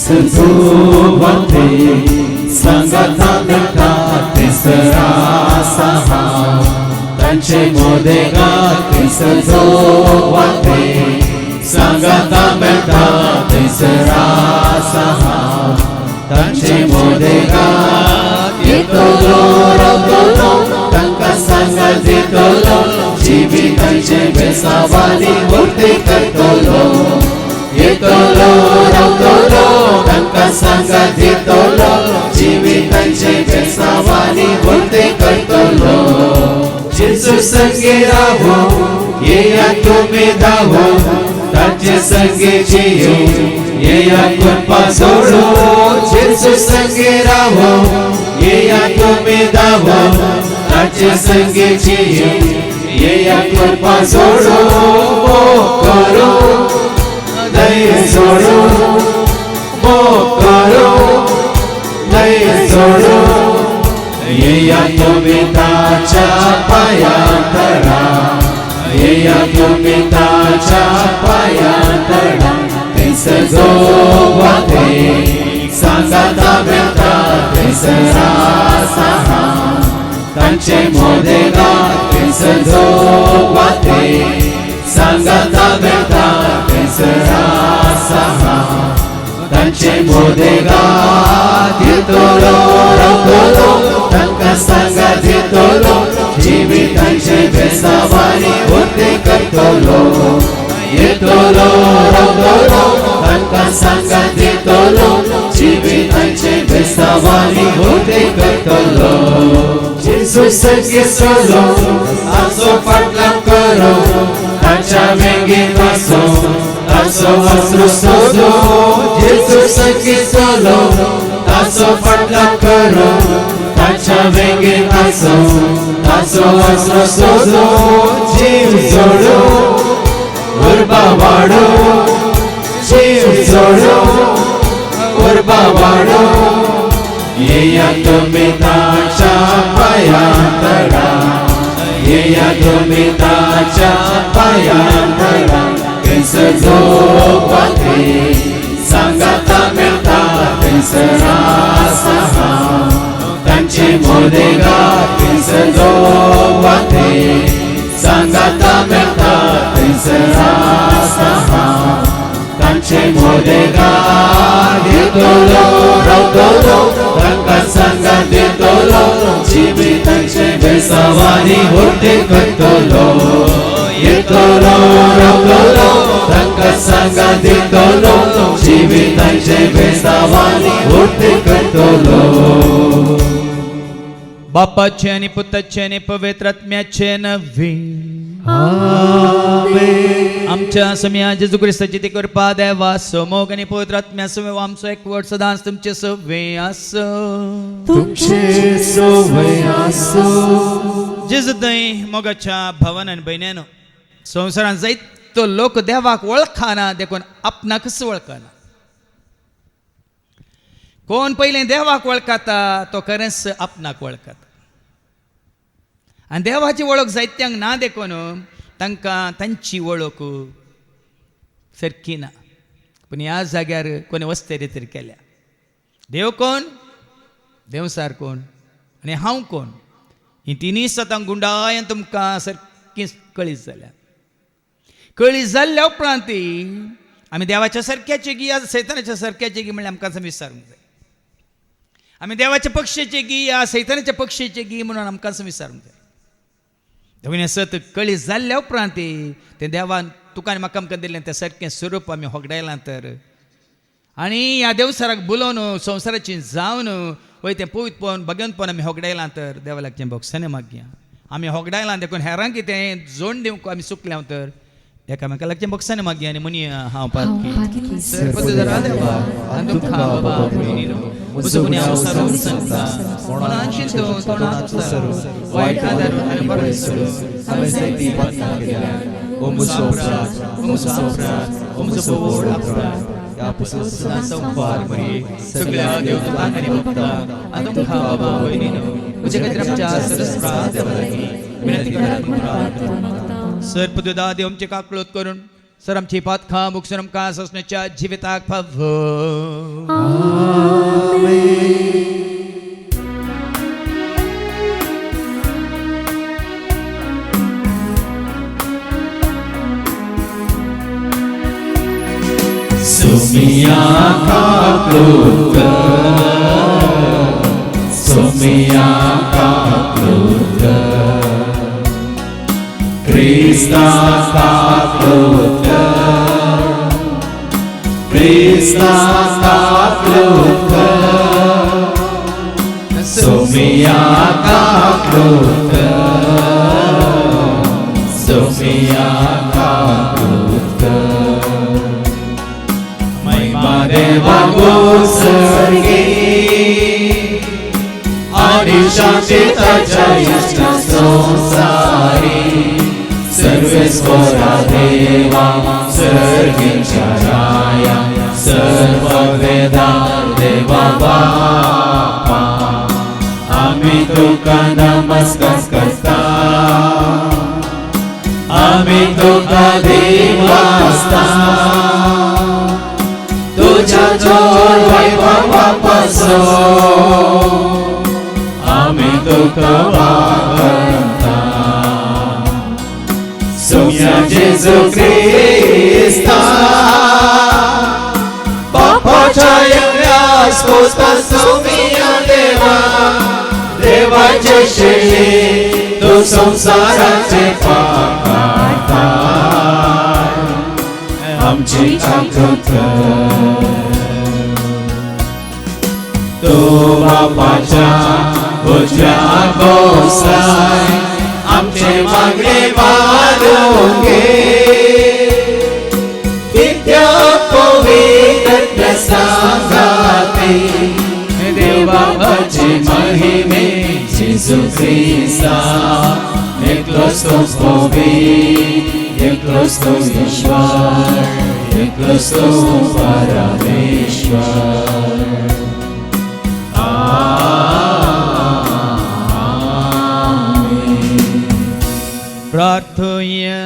सजोवते संगता बेटा तिसरा सहा त्यांचे मोदेगा सजोवते संगता बेटा तिसरा सहा त्यांचे मोदेगा येतलो रवतलो तांका सांगा देतलो जीवितांचे बेसावानी मूर्ती करतलो येतलो रवतलो तांका सांगा देतलो जीवितांचे बेसावानी मूर्ती करतलो जेसू संगे राहो येया तुम्ही धावो ताचे संगे जियो येया कृपा सोडो जेसू संगे राहो येया तुम्ही धावो ताचे संगे जियो येया कृपा सोडो करो दय सोडो करो दय सोडो येया तुम्ही ताच्या पायांत तळा येया तुम्ही ताच्या पायांत तळा ते सजोवते सांगता बेटा तिसरा सहा त्यांचे मोदेगा ते सजोवते सांगता बेटा तिसरा सहा त्यांचे मोदेगा देतलो रवतलो तांका सांगा देतलो जीवितांचे बेसावानी मूर्ती करतलो येतलो रवतलो तांका सांगा देतलो जीवितांचे बेसावानी मूर्ती करतलो जेसू संगे चलो आसो फाटला करो ताच्या वेगीन आसो आसो वस्त्र सोडो जेसू संगे चलो आसो फाटला करो ताच्या वेगीन आसो आसो वस्त्र सोडो जीव सोडो उर्बा वाडो जीव सोडो उर्बा वाडो येया तुम्ही ताच्या पायांत तळा येया तुम्ही ताच्या पायांत तळा सजोवते सांगता बेटा तिसरा सहा त्यांचे मोदेगा सजोवते सांगता बेटा तिसरा सहा त्यांचे मोदेगा देतलो रवतलो तांका सांगा देतलो जीवितांचे बेसावानी मूर्ती करतलो येतलो रवतलो तांका सांगा देतलो जीवितांचे बेसावानी मूर्ती करतलो बापाचे आणि पुत्राचे आणि पवित्रात्म्याचे नवे आमेन आमच्या समया जेजू ख्रिस्ताची ती कृपा देवा समोग आणि पवित्रात्म्या सवे आमचो एक वट सदांच तुमचे सवे आसो तुमचे सवे आसो जेजू दय मोगाच्या भावान आणि भयण्यानो संवसारांत जायतो लोक देवाक वळखाना देखून आपणाकच वळखना कोण पहिले देवाक वळखता तो खरेंच आपणाक वळखता आणि देवाची वळख जायत्यांक ना देखून तांकां तांची वळख सारकी ना पण ह्या जाग्यार कोणी वस्तेरी तरी केल्या देव कोण देवसार कोण आनी हांव कोण ही तिनी सतां गुंडायन तुमकां सारकी कळीत जाल्या कळीत जाल्ल्या उपरांत आमी देवाच्या सारक्याचे गी या सैतानाच्या सारक्याचे गी म्हणल्यार आमकां विचारूंक जाय आमी देवाच्या पक्षाचे गी या सैतानाच्या पक्षाचे गी म्हणून आमकां विचारूंक जाय देखून सत कळीत जाल्ल्या उपरांत ते देवान तुका आनी म्हाका आमकां दिल्लें तें सारकें स्वरूप आमी होगडायलां तर आनी ह्या देवसाराक बुलोवन संवसाराची जावन वय तें पळयत पळोवन बगेवन पळोवन आमी होगडायलां तर देवा लागचें भोगसाने मागया आमी होगडायलां देखून हेरांक कितें जोड दिवंक आमी चुकल्या तर एकामेका लागचें भोगसाने मागया आनी म्हणया हांव पातकी सर्पदुदारा देवा आनी तुका बाबा पळयलो म्हजो गुन्यांव सारून सांगता कोणाची तो कोणाचो सरू वायट आदार आनी बरें सरू हांवें जायती पातकां केल्या ओ म्हजो अपराध ओ म्हजो अपराध ओ म्हजो व्हड अपराध ह्या पासून सदां संपार मरी सगळ्या देवदूतांक आनी भक्तांक आनी तुका बाबा पळयलो म्हजे खातीर आमच्या सरस्वता देवा लागीं विनंती करात सर्पदुदा देव आमचे काकळोत करून सर आमची पातखा मुगसून आमकां ससण्याच्या जिविताक फावो. Sumia kakluka, Sumia kakluka, Krista kakluka, Krista kakluka, Sumia kakluka, Sumia kakluka. Deva Gosargi Adi Shantitacha Yashna Sonsari Sarvesvara Deva Sargin Charaya Sarva Veda Deva Bapa Ami Tuka Namaskar Karta Ami Tuka Devasta तुझ्या जोर वैभवापासो आम्ही तुका वागता. Sumia Jesu Krista पापाच्या yajnas पोचता Sumia देवा देवाचे शेळी तो संसाराचे पाप काढता. आमची ताकद तो बापाच्या उजव्या गोसाय आमचे मागणे वाढून घे. विद्या पवित्र सांगाते देव बापाचे महिमे जेजू ख्रिस्ता एकलोच तो पवित्र एकलोच तो ईश्वर एकलोच तो परमेश्वर. प्रार्थया.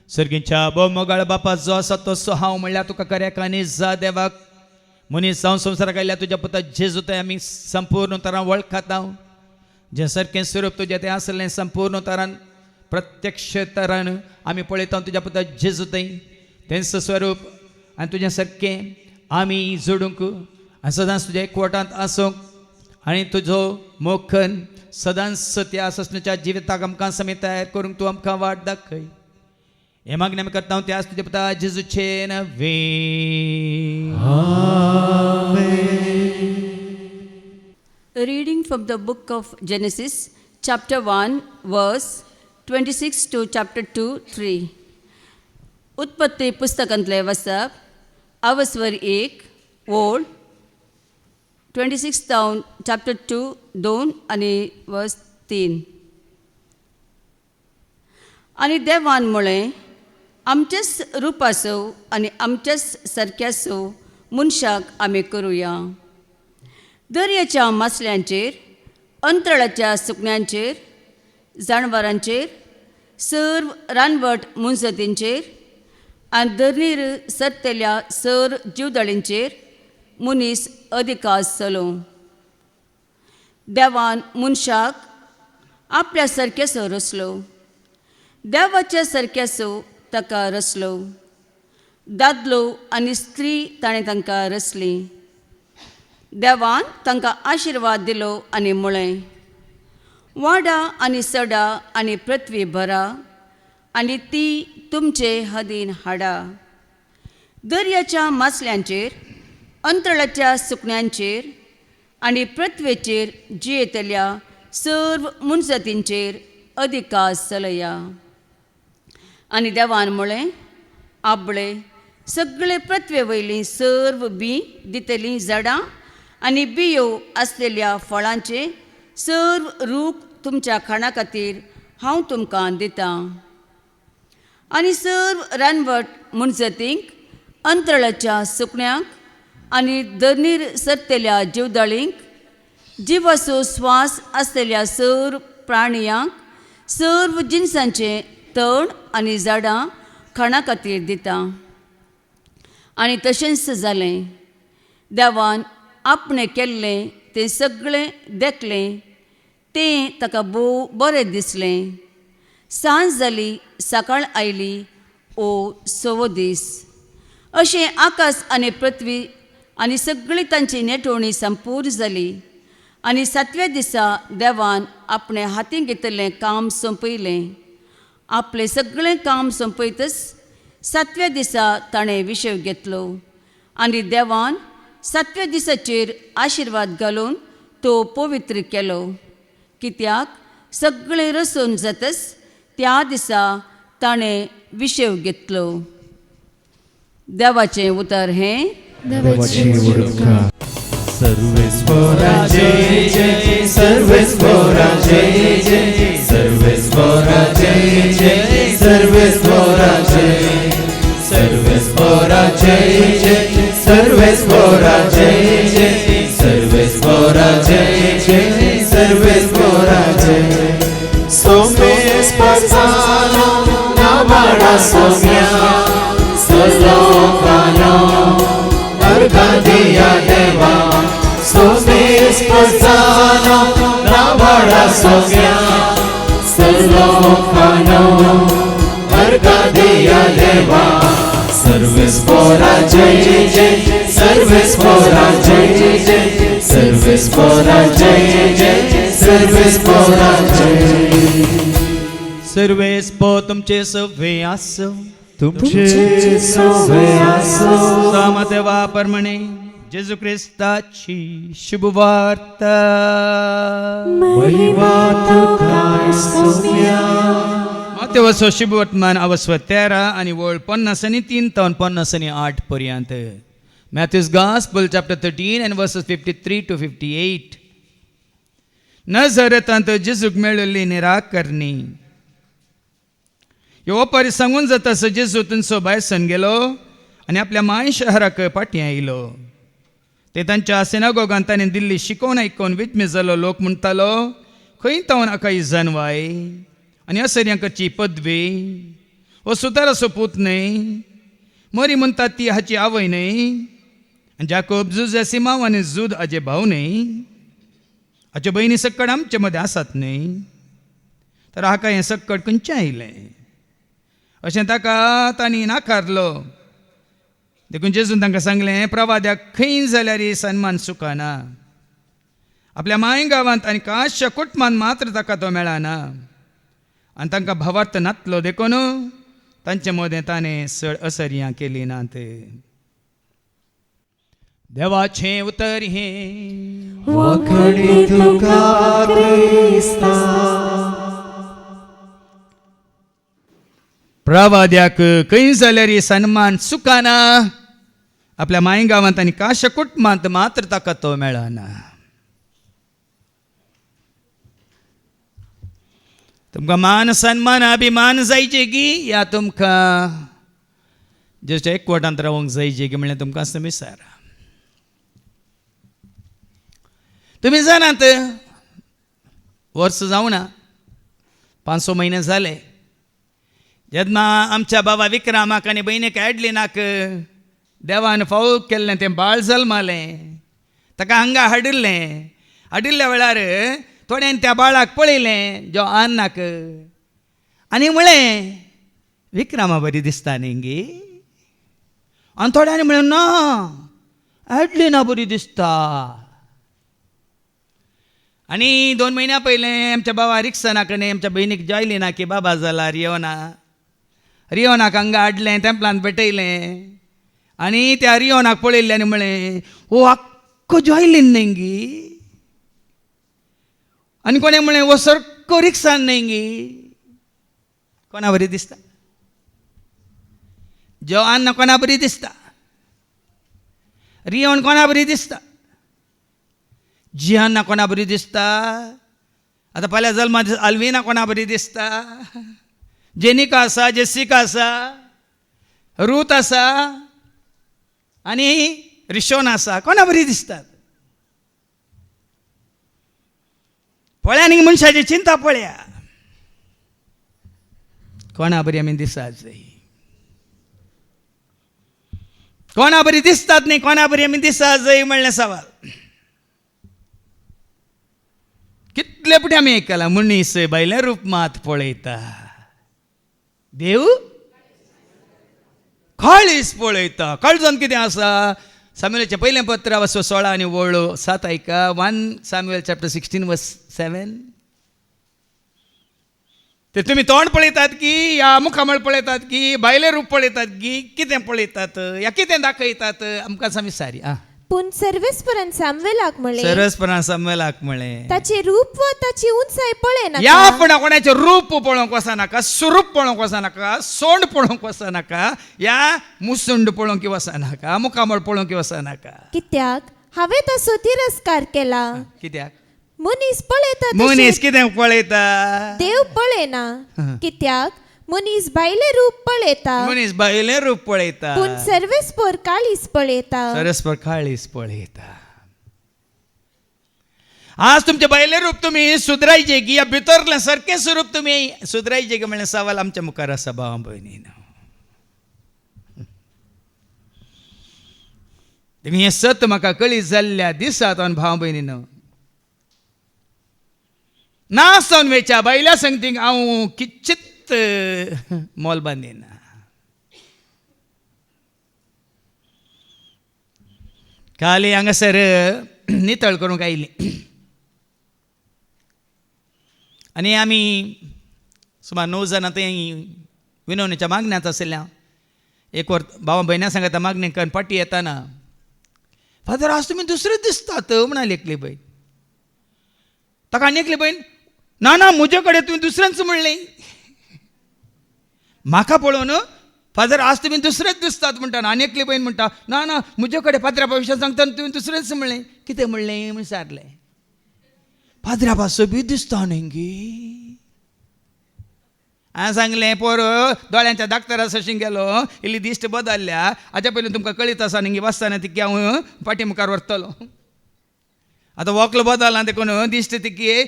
सर्गीच्या बोमोगाळ बापा जो आसा तसो हांव म्हणल्यार तुका खऱ्याक आनी जा देवाक मनीस जावन संवसाराक आयल्या तुज्या पुता जेजू थंय आमी संपूर्ण तरान वळखता. जें सारकें स्वरूप तुजें तें आसलें संपूर्ण तरान प्रत्यक्ष तरान आमी पळयता तुज्या पुता जेजू थंय तेंच स्वरूप आनी तुजें सारकें आमी जोडूंक आनी सदांच तुज्या एकवटांत आसूंक आनी तुजो मोखन सदांच सत्य आसण्याच्या जिविताक आमकां समेत तयार करूंक तूं आमकां वाट दाखय. हे मागणें आमी करता त्या तुज्या पुता जेजूचे नवे. A reading from the book of Genesis, chapter 1, verse 26 to chapter 2, 3. उत्पत्ती पुस्तकांतले वचप अवस्वर 1 ओळ 26 जावन चॅप्टर 2 2 आनी वर्स 3. आनी देवान म्हळें आमचेच रुपासो आनी आमचेच सारक्यासो मनशाक आमी करुया. दर्याच्या मासल्यांचेर अंतराळाच्या सुकण्यांचेर जानवरांचेर सर्व रानवट मुनसतींचेर आनी धरणीर सरतेल्या सर जीवदळींचेर मनीस अधिकार चलो. देवान मनशाक आपल्या सारक्यासो रचलो. देवाच्या सारक्यासो ताका रचलो. दादलो आनी स्त्री ताणें तांकां रचली. देवान तांकां आशिर्वाद दिलो आनी म्हळें वाडा आनी सडा आनी पृथ्वी भरा आनी ती तुमचे हदीन हाडा. दर्याच्या मासल्यांचेर अंतराळाच्या सुकण्यांचेर आनी पृथ्वेचेर जियेतल्या सर्व मुनसतींचेर अधिकार चलया. आनी देवान म्हळें आबळे सगळे पृथ्वे वयलीं सर्व बी दितलीं झाडां आनी बियो आसलेल्या फळांचे सर्व रूख तुमच्या खाणा खातीर हांव तुमकां दितां. आनी सर्व रानवट मुनसतींक अंतराळाच्या सुकण्यांक आनी धरणीर सरतेल्या जीवदळींक जिवाचो स्वास आसलेल्या सर्व प्राणयांक सर्व जिनसांचे तण आनी झाडां खाणा खातीर दिता. आनी तशेंच जालें. देवान आपणें केल्लें तें सगळें देखलें. तें ताका भोव बरें दिसलें. सांज जाली, सकाळ आयली, ओ 6वो दीस. अशें आकाश आनी पृथ्वी आनी सगळी तांची नेटोवणी संपूर्ण जाली. आनी 7व्या दिसा देवान आपणें हातीन घेतिल्लें काम सोंपयलें. आपलें सगळें काम सोंपयतच 7व्या दिसा ताणें विश्व घेतलो. आनी देवान 7व्या दिसाचेर आशिर्वाद घालून तो पवित्र केलो. कित्याक सगळें रसून जातच त्या दिसा ताणें विशेव घेतलो. देवाचें उतर हें. सर्वेस्परा जय जय, सर्वेस्परा जय जय, सर्वेस्परा जय जय, सर्वेस्परा जय, सर्वेस्परा जय जय, सर्वेस्परा जय जय, सर्वेस्परा जय जय, सर्वेस्परा जय. Sommespazano navada somya, salokano argadiya deva. Sommespazano navada somya, salokano argadiya deva. Sarvespora jai jai, sarvespora jai jai, sarvespora jai jai, सर्वेस्परा जय. सर्वेस्पो तुमचे सव्वे आसो, तुमचे सव्वे आसो. सामदेवा परमणे जेजू ख्रिस्ताची शुभवार्ता. महिमा तुका सोम्या. मातेवचो शुभ वर्तमान अवस्व 13 आनी वळ 50:3 तो 50:8 पर्यंत. Matthew's Gospel chapter 13 and verses 53 to 58. नजरेतांत जेजूक मेळिल्ली निराकरणी. ह्यो ओपारी सांगून जातास जेजू थंयसो भायर सन गेलो आनी आपल्या माय शहराक फाटीं आयलो. ते तांच्या सिनागोगांत ताणें दिल्ली शिकोवन आयकून विस्मीत जाल्लो लोक म्हणटालो, खंय तावन हाका ही जानवाय आनी असर्यांकची पदवी. हो सुताराचो पूत न्हय, मरी म्हणटात ती हाची आवय न्हय, आनी जाकोब जुज सिमाव आनी जूद हाजे भाव न्हय. हाचे बहिणी सक्कड आमचे मदें आसात न्हय, तर हाका हें सक्कड खंयचें आयलें अशें ताका तांणी नाकारलो. देखून जेजून तांकां सांगलें, प्रवाद्याक खंय जाल्यार सन्मान सुखाना. आपल्या माय गांवांत आनी काशच्या कुटुंबांत मात्र ताका तो मेळना. आनी तांकां भावार्थ नातलो देखून तांचे मदें ताणें चड असर्यां केलीं नात. देवाचें उतर हें. वखडी तुका क्रिस्ता. प्रवाद्याक खंय जाल्यार सन्मान सुखाना. आपल्या माय गांवांत आनी काशा कुटुंबांत मात्र ताका तो मेळना. तुमकां मान सन्मान अभिमान जायचे की या तुमकां जस्ट एकवटांत रावंक जायचे की म्हणल्यार तुमकां असं विचारा. तुम्ही जाणात वर्स जावना 500 म्हयने जाले जेन्ना आमच्या बाबा विक्रमाक आनी भयणीक एडलिनाक देवान फावो केल्लें तें बाळ जल्मालें. ताका हांगा हाडिल्ल्या वेळार थोड्यान त्या बाळाक पळयलें जो अन्नाक आनी म्हळें विक्रमा बरी दिसता न्ही गे. आनी थोड्यांनी म्हळें ना एडलिना बरी दिसता. आनी 2 म्हयन्या पयलें आमच्या बाबा रिक्सनाक आनी आमच्या भयणीक जॉयलिना की बाबा जाला रियोनाक हांगा हाडलें तेंपलांत भेटयलें. आनी त्या रियोनाक पळयल्लें आनी म्हळें ओ आक्को जॉयलीन न्ही गी. आनी कोणें म्हळें वो सारको रिक्सान न्ही गी. कोणा बरी दिसता? जॉआन कोणा बरी दिसता? रियोन कोणा बरी दिसता? जिहान कोणा बरी दिसता? आतां फाल्यां जल्माक आल्विना कोणा बरी दिसता? जेनिका आसा, जेसिका आसा, रूथ आसा आनी रिशोन आसा, कोणा बरी दिसतात? पळया न्ही मनशाची चिंता पळया कोणा बरी आमी दिसात जाय. कोणा बरी दिसतात न्ही, कोणा बरी आमी दिसा जय म्हणलें सवाल. कितले पुटी आमी आयकलां, मनीस बायलें रूप मात पळयता, देव काळीज पळयता. काळजान कितें आसा? सामुएलाचें पयलें पत्र 16 आनी 7 ऐका. 1 Samuel chapter 16 verse 7. ते तुमी तोंड पळयतात की या मुखामळ पळयतात की बायले रूप पळयतात की कितें पळयतात, या कितें दाखयतात? आमकां सांग सारी. पूण सर्वेस्परान सामुएलाक म्हळें, सरसपणान सामुएलाक म्हळें, ताचे रूप वा ताची उंचाय पळय या नाका. पण कोणाचें रूप पळोवंक वचनाका, स्वरूप पळोवंक वचनाका, सोंड पळोवंक वचनाका, या मुसुंड पळोवंक वचनाका, मुखामळ पळोवंक वचनाका. कित्याक हांवें ताचो तिरस्कार केला. कित्याक? मनीस पळयता तशें मनीस कितें पळयता? देव पळयना. कित्याक मनीस भायले रूप पळयता, मनीस बायलें रूप पळयता, पूण सर्वेस्पर काळीज पळयता. सरस्पर काळीज पळयता. आज तुमचे बायले रूप तुम्ही सुधरायचे की या भितरलें सारकें स्वरूप तुम्ही सुधरायचे की म्हणलें सवाल आमच्या मुखार आसा भावां भयणीनो. तुम्ही हें सत म्हाका कळीत जाल्ल्या दिसात भावां भयणीनो, ना सावन वेच्या बायल्या संगतीक हांव किंचित मोल बांदिना. काली हांगासर नितळ करूंक आयली आनी आमी सुमार 9 जाणां थंय विनवणेच्या मागण्यांत आसल्या. एक वर भावां भयण्या सांगता मागणेक पाटी येताना, फादर आज तुमी दुसरेच दिसतात म्हणाली एकली बाई. ताका आनी एकली बाईन, ना ना म्हजे कडेन तुवें दुसऱ्यांच म्हणलें. म्हाका पळोवन फादर आज तुमी दुसरेच दिसतात म्हणटा. आनी एकली बाईन म्हणटा, ना ना म्हजे कडेन पाद्र्या भविश्यात सांगता तुवें दुसरेंच म्हणलें. कितें म्हणलें म्हण विचारलें. पाद्र्या बा सोबीत दिसता न्ही. हांवें सांगलें पोर दोळ्यांच्या डाक्टरा सशीं गेलो, इल्ली दिश्ट बदलल्या, हाच्या पयलीं तुमकां कळीत आसा न्ही वाचताना ती हांव पाटी मुखार व्हरतलो. आतां वॉकलो बदलना देखून दिश्ट तिकी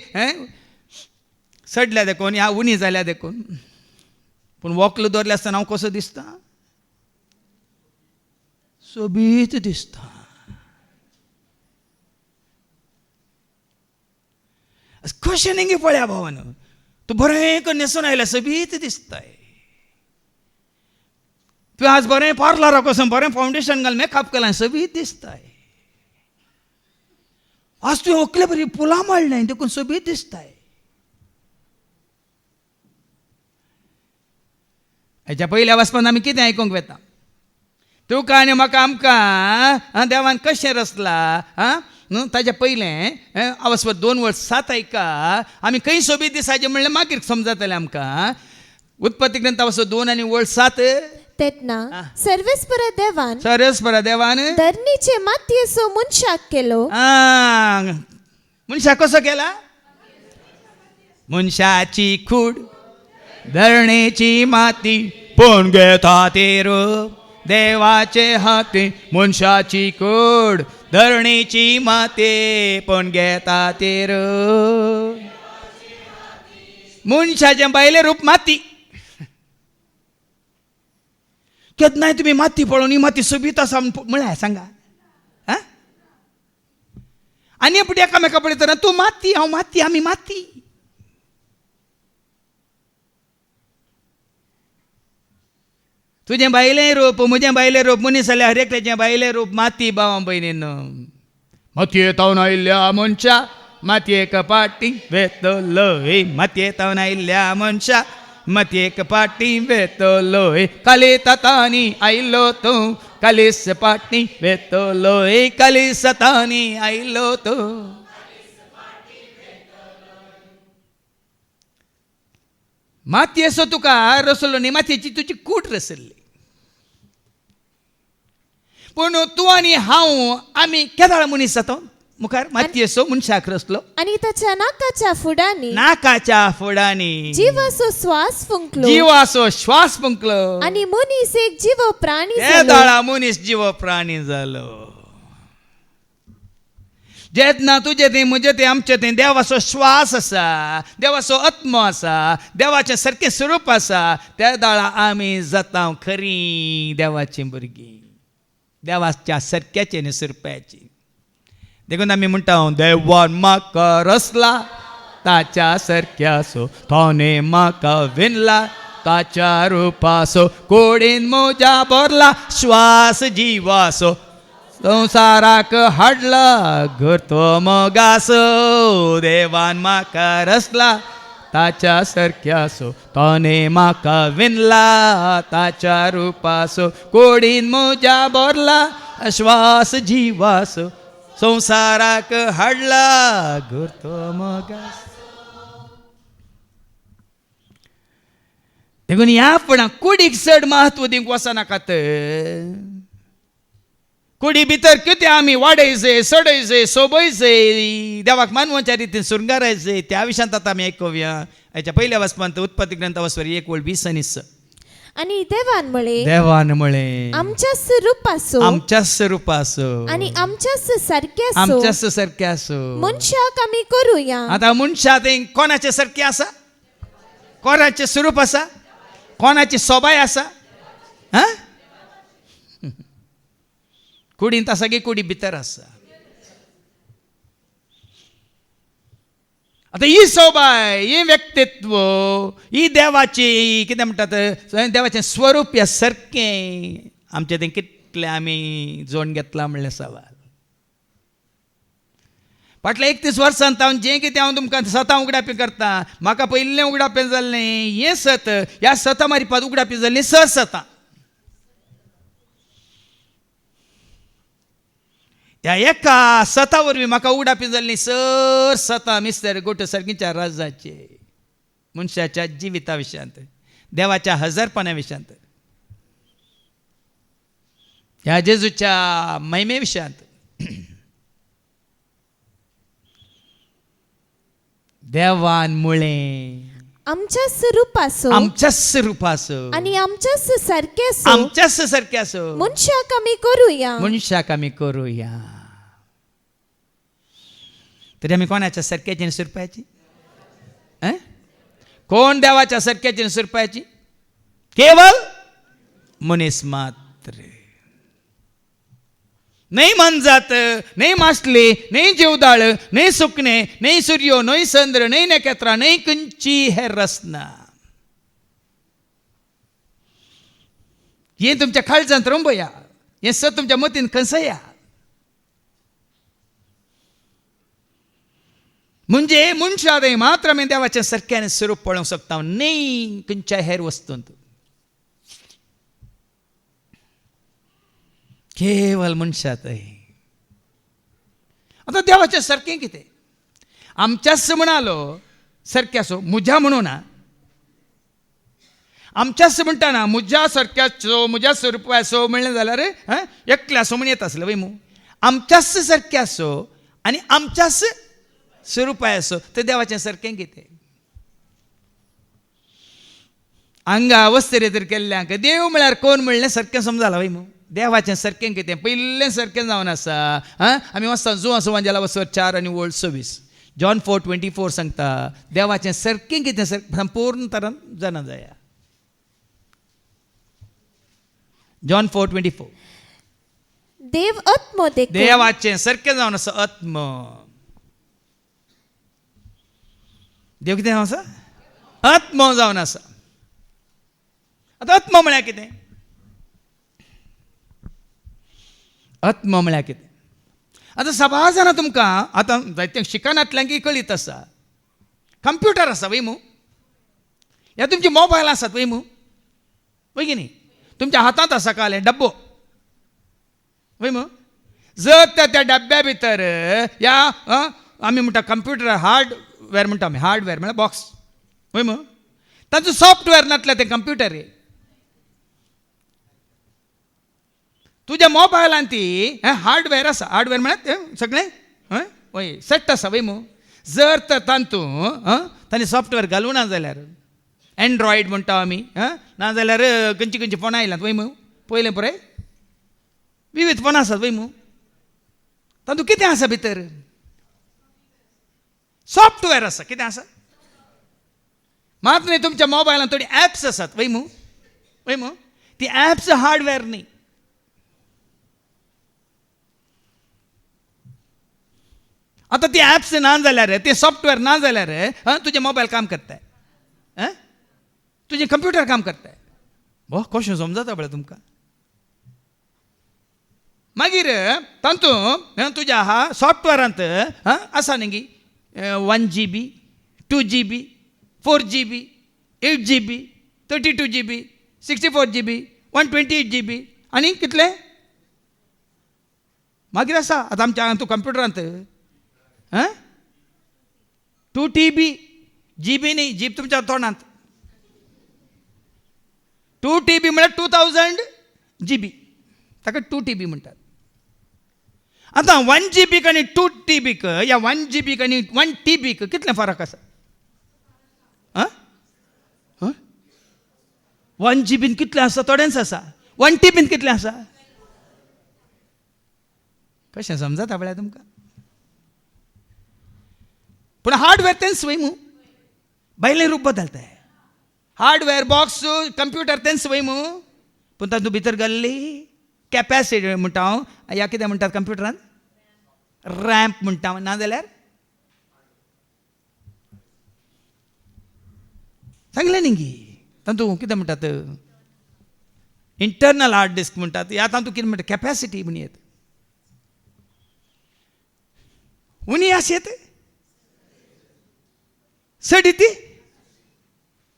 सडल्या देखून ह्या उणी जाल्या देखून. पूण वॉकलो दवरले आसतना हांव कसो दिसता? सोबीत दिसता. कशें न्ही पळया भावान, तूं बरें करून न्हेसून आयल्या सोबीत दिसताय. तूं आज बरें पार्लराक वचून बरें फावंडेशन घाल मेकअप केलां सोबीत दिसताय. आज तुवें ओकले बरी पुलां मारल्याय देखून सोबीत दिसताय. हेच्या पयल्या वचपान आमी कितें आयकूंक वेता? तुका आनी म्हाका आमकां देवान कशें रचला ताच्या पयलें आवसवर 2 वर्स 7 ऐका. आमी खंय सोबीत दिसाचें म्हणलें मागीर समजतलें आमकां. उत्पत्ती ग्रंथ आवसवर 2 आनी 7. तेन्ना सर्वेस्पर देवान सरस्पर देवान धरणीचे मातयेचो मनशाक केलो. मनशा कसो केला? मनशाची कूड धरणेची माती पण घेता ते रूप देवाचे हाती. मनशाची कूड धरणेची माती पण घेता ते रूप. मनशाचें बायलें रूप माती. केन्नाय तुमी माती पळोवन ही माती सोबीत आसा म्हळ्यार सांगा. आनी पुटी एकामेका पळयतना तूं माती हांव माती आमी माती. तुजें बायलें रूप म्हजें बायलें रूप मनीस जाल्यार हर एकल्याचें बायलें रूप माती भावां भयणीनो. मातयेंतावन आयिल्ल्या मनशा मातयेक पाटी वेतलो. मातयेंतावन आयिल्ल्या मनशा मातयेक पाटी वेतलो. कालितातांनी आयिल्लो तूं कालीस पाटी वेतलो. कालिसतांनी आयिल्लो तूं. मातयेचो तुका रसलो न्ही, मातयेची तुजी कूट रसल्ली. पूण तूं आनी हांव आमी केदाळ मनीस जातो मुखार मातयेचो मनशाक रसलो. आनी ताच्या नाकाच्या फुडांनी नाकाच्या फुडांनी जिवाचो श्वास फुंकलो. जिवाचो श्वास फुंकलो. आनी मनीस एक जीव प्राणी केदाळा मनीस जीव प्राणी जालो. जेन्ना तुजें तें म्हजें तें आमचें तें देवाचो श्वास आसा, देवाचो आत्मो आसा, देवाचें सारकें स्वरूप आसा, त्या दाळा आमी जाता खरीं देवाचीं भुरगीं. देवाच्या सारक्याची आणि सुरप्याची. देखून आम्ही म्हणटा देवान म्हाका रचला ताच्या सारक्यासो, ताणे म्हाका विणला ताच्या रुपासो, कोडीन मोजा भरला श्वास जिवासो, संसाराक हाडला घर तो मोगासो. देवान म्हाका रचला ताच्या सारक्यासो, ताणे म्हाका विणला ताच्या रुपासो, कोडीन मोजा भरला श्वास जिवासो, संसाराक हाडला घर तो मोगासो. देखून ह्या पण कुडीक चड महत्व दिवंक वचनाकात. कुडी भितर कितें आमी वाडयचे, सडयचे, सोबयचे, देवाक मानवाच्या रितीन सुरंगारायचे, त्या विशयांत आतां आमी आयकुया. हेच्या पयल्या वचपांत उत्पत्ती ग्रंथ वचवर 1:20. आणि देवान म्हळे आमच्या स्वरूपासो, आमच्या स्वरूपासो आणि आमच्याच सारक्यासो, आमच्याच सारक्या असो. मनशाक आमी करूया. आता मनशा ते कोणाचे सारखे आसा? कोणाचे स्वरूप आसा? कोणाची सोबाय आसा? हा, कुडींत आसा की कुडी भितर आसा? आता ही सोबाय, ही व्यक्तित्व, ही देवाची कितें म्हणटात, देवाचें स्वरूप ह्या सारकें आमचें तें कितलें आमी जोड घेतलां म्हणलें सवाल. फाटल्या 31 वर्सांत हांव जें कितें हांव तुमकां सतां उगडापी करता, म्हाका पयलें उगडापें जाल्लें हें सत, ह्या सतां मारिपाक उगडापी जाल्लीं सतां. ह्या एका सता वरवीं म्हाका उगडापी जाल्लीं सतां मिस्टर गोट सारकींच्या राज्याचे, मनशाच्या जिविता विशयांत, देवाच्या हजरपणा विशयांत, ह्या जेजूच्या महिमे विशयांत, देवान मुळे आमच्या स्वरूपासो, आमच्या स्वरूपासो, आणि आमच्याच सारक्यासो, आमच्याच सारखे असो, मनशाक आमी करूया. मनशाक आमी करूया. तरी आमी कोणाच्या सारक्याची आनी सुरपाची? कोण देवाच्या सारक्याची आनी सुरपाची? केवळ मनीस मात्र. नाही मनजात, नाही मासले, नाही जीवदाळ, नाही सुकणे, नाही सूर्यो, नाही चंद्र, नाही नखेत्रा, नाही खंयची हेर रचना. हे तुमच्या काळजांत रंबया, हे सत तुमच्या मतीन खसया. म्हणजे मनशाद मात्र आमी देवाच्या सारक्याने स्वरूप पळोवंक शकता, नाही खंयच्या हेर वस्तूंत. केवळ मनशात आहे. आता देवाच्या सारकें कितें? आमच्याच म्हणालो सारक्याचो, मुज्या म्हणू ना. आमच्याच म्हणटाना मुज्या सारक्याचो, मुज्या स्वरूपाचो म्हणलें जाल्यार एकल्याचो म्हण येत आसलें वय मू. आमच्याच सारक्याचो आनी आमच्याच स्वरूपाचो, ते देवाचें सारकें कितें? हांगा वस्तरे तर केल्ल्यांक देव म्हळ्यार कोण म्हणलें सारकें समजालां वय मू. देवाचें सारकें कितें? पयलें सारकें जावन आसा. आमी वचता जुवां सुवांजेला वचोर 4 आनी 26. जॉन 4:24 सांगता देवाचें सारकें कितें संपूर्ण तरान जाणा जाया. जॉन 4:24. देव आत्मो देखून, देवाचें सारकें जावन आसा आत्म. देव कितें जावन आसा? आत्म जावन आसा. आतां आत्म म्हळ्यार कितें? आत्म म्हळ्यार कितें? आतां सबाज जाणां तुमकां आतां जायत्यांक शिकनातल्यांक कळीत आसा. कंप्युटर आसा वय मू, ह्या तुमची मोबायल आसात वय मू, वय की न्ही? तुमच्या हातांत आसा काले डब्बो वय मू. जर त्या डब्या भितर ह्या आमी म्हणटा कंप्युटर हार्डवेअर म्हणटा आमी, हार्डवेअर म्हळ्यार बॉक्स वय मू, ताचो सॉफ्टवेअर नातलें तें कंप्युटर. तुज्या मोबायलान ती हार्डवेअर आसा. हार्डवेअर म्हळ्यार सगळें वय सेट आसा वय मू. जर तर तांणी सॉफ्टवेअर घालूं ना जाल्यार, एंड्रॉयड म्हणटा आमी, नाजाल्यार खंयची खंयची फोनां आयल्यात वय मू. पयलें पळय विविध फोनां आसात वय मू. तातूंत कितें आसा भितर? सॉफ्टवेअर आसा. कितें आसा? मात न्ही तुमच्या मोबायलान थोडी ॲप्स आसात वय मू, वय मू. ती ॲप्स हार्डवेअर न्ही. आता ती ॲप्स ना जाल्यार ते सॉफ्टवेअर ना जाल्यार तुजे मोबायल काम करताय तुझे कंप्युटर काम करताय कशें समजता बळें तुमकां मागीर तातूंत तुज्या सॉफ्टवेअरांत आसा न्ही 1 GB 2 GB 4 GB 8 GB 32 GB 64 GB 128 GB आनी कितले मागीर आसा आतां आमच्या तूं कंप्युटरांत 2 TB GB न्ही जीब तुमच्या तोंडांत 2 TB म्हळ्यार 2000 GB ताका 2 TB म्हणटात आतां 1 GB आनी 2 TB या 1 GB आनी 1 TB कितले फरक आसा 1 GB कितले आसा थोडेंच आसा 1 TB कितले आसा कशें समजता बळ्या तुमकां पूण हार्डवेअर तेंच वय मू भायलें रूप बदलताय हार्डवेअर बॉक्स कंप्युटर तेंच वय मू पूण तातूंत भितर घाल्ली कॅपॅसिटी म्हणटा हांव ह्या कितें म्हणटात कंप्युटरान रॅम्प म्हणटा ना जाल्यार सांगलें न्ही गी तातूंत कितें म्हणटात इंटरनल हार्ड डिस्क म्हणटात ह्या तातूंत कितें म्हणटा कॅपॅसिटी म्हणयत उणी आसयत सडी ती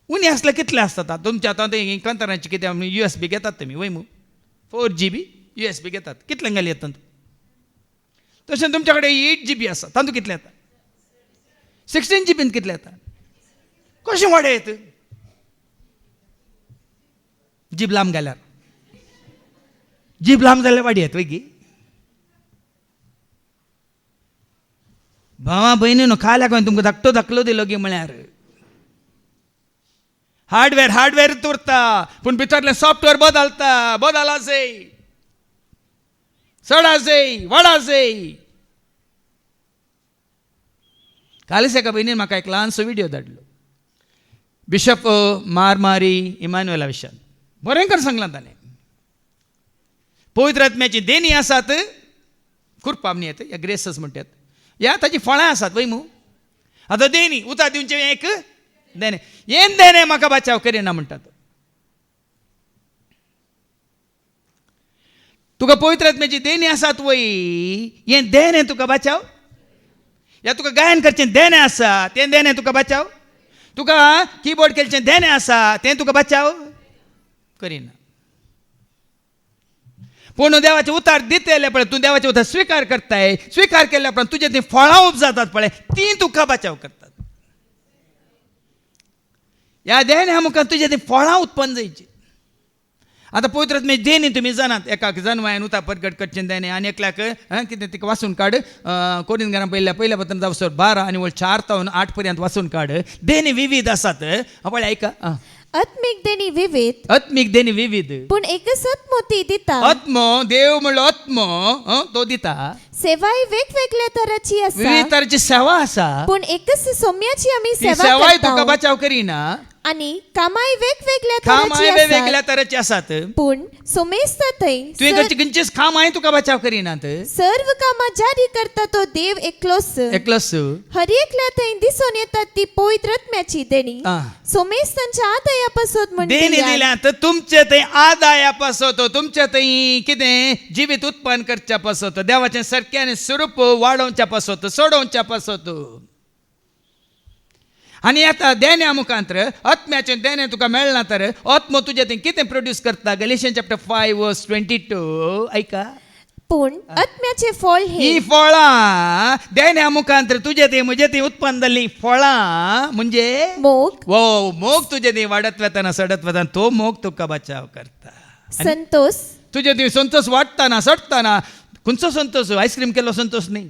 उणी आसल्यार कितले आसता तुमच्या आतां कंतरांची कितें USB घेतात तुमी वय मू 4 GB USB घेतात कितल्यांक घाली येता तशें तुमच्या कडेन 8 GB आसा तातूंत कितले येता 16 GB कितले येता कशें वाडयत जीब लांब गेल्यार जीब लांब जाल्यार वाडयत वय गी भावा भयणीनो खाल्याक तुमकां धाकटो धाकलो दिलो गे म्हळ्यार हार्डवेअर उरता पूण भितरलें सॉफ्टवेअर बदला जाय चडा जाय वाडा जाय कालीच एका भयणीन म्हाका एक ल्हानसो व्हिडिओ धाडलो बिशप मारमारी इमॅन्युएला विशयान बरेंकर सांगलां ताणें पवित्र आत्म्याची देणी आसात खुरपा म्हणयत ह्या ग्रेसस म्हणटात ह्या ताची फळां आसात वय मू आतां देणी उता दिवचें एक देणे येन देणे म्हाका बचाव करिना म्हणटात तुका पवित्र आत्म्याची देणी आसात वय हें देणे तुका बचाव या तुका गायन करचें देणे आसा तें देणे तुका बचाव तुका कीबोर्ड केलचें देणे आसा तें तुका बचाव करिना पूण देवाचे उतार दितेले पळय तूं देवाचे उतार स्वीकार करताय स्वीकार केल्या उपरांत तुजे ती फळां उपजातात पळय ती तुका बचाव करतात ह्या देण्या मुखार तुजे ती फळां उत्पन्न जायची आतां पवित्र आत्म्याची देणी तुमी जाणात एकाक जन्मायन उतार परगट करचें देणे आनी एकल्याक कितें तिका वाचून काड कोरिंथांत पयल्या पत्र 12 आनी 4 पर्यंत वाचून काड देणी विविध आसात पळय आयका आत्मिक देणी विविध आत्मिक देणी विविध पूण एकच आत्मो ती दिता आत्मो देव म्हणलो आत्मो तो दिता सेवाय वेगवेगळ्या तराची आसा विविध तराची सेवा आसा पूण एकच सोम्याची आमी ती सेवा सेवाय तुका करता बचाव करिना आनी कामाय वेगवेगळ्या कामाय तराची वेगवेगळ्या आसा तराची आसात पूण सोमेस्ता थंय तुवें करची खंयचीच कामाय तुका बचाव करिनात सर्व कामां जारी करता तो देव एकलोच एकलोच हर एकल्या थंय दिसून येतात ती पवित्र आत्म्याची देणी सोमेस्तांच्या आदायापासून देणी म्हणटा दिल्यात तुमचे थंय आदाया पासत तुमचे थंय कितें जिवीत उत्पन्न करच्या पासत देवाचें सारक्यान स्वरूप वाडोवच्या पासत सोडोवच्या पासत आनी आतां देण्या मुखांतर आत्म्याचें देणें तुका मेळना तर आत्मो तुजें थंय कितें प्रोड्यूस करता गॅलेशियन्स चॅप्टर 5 वर्स 22 ऐका पूण आत्म्याचे फळ हे ही फळां देण्या मुखांतर तुजें थंय म्हजें थंय उत्पन्न जाल्लीं फळां म्हणजे मोग मोग तुजें थंय वाडत वताना सडत वताना तो मोग तुका बचाव करता संतोष तुजें थंय संतोष वाडटाना सडटाना खंयचो संतोष आयस्क्रीम केलो संतोष न्ही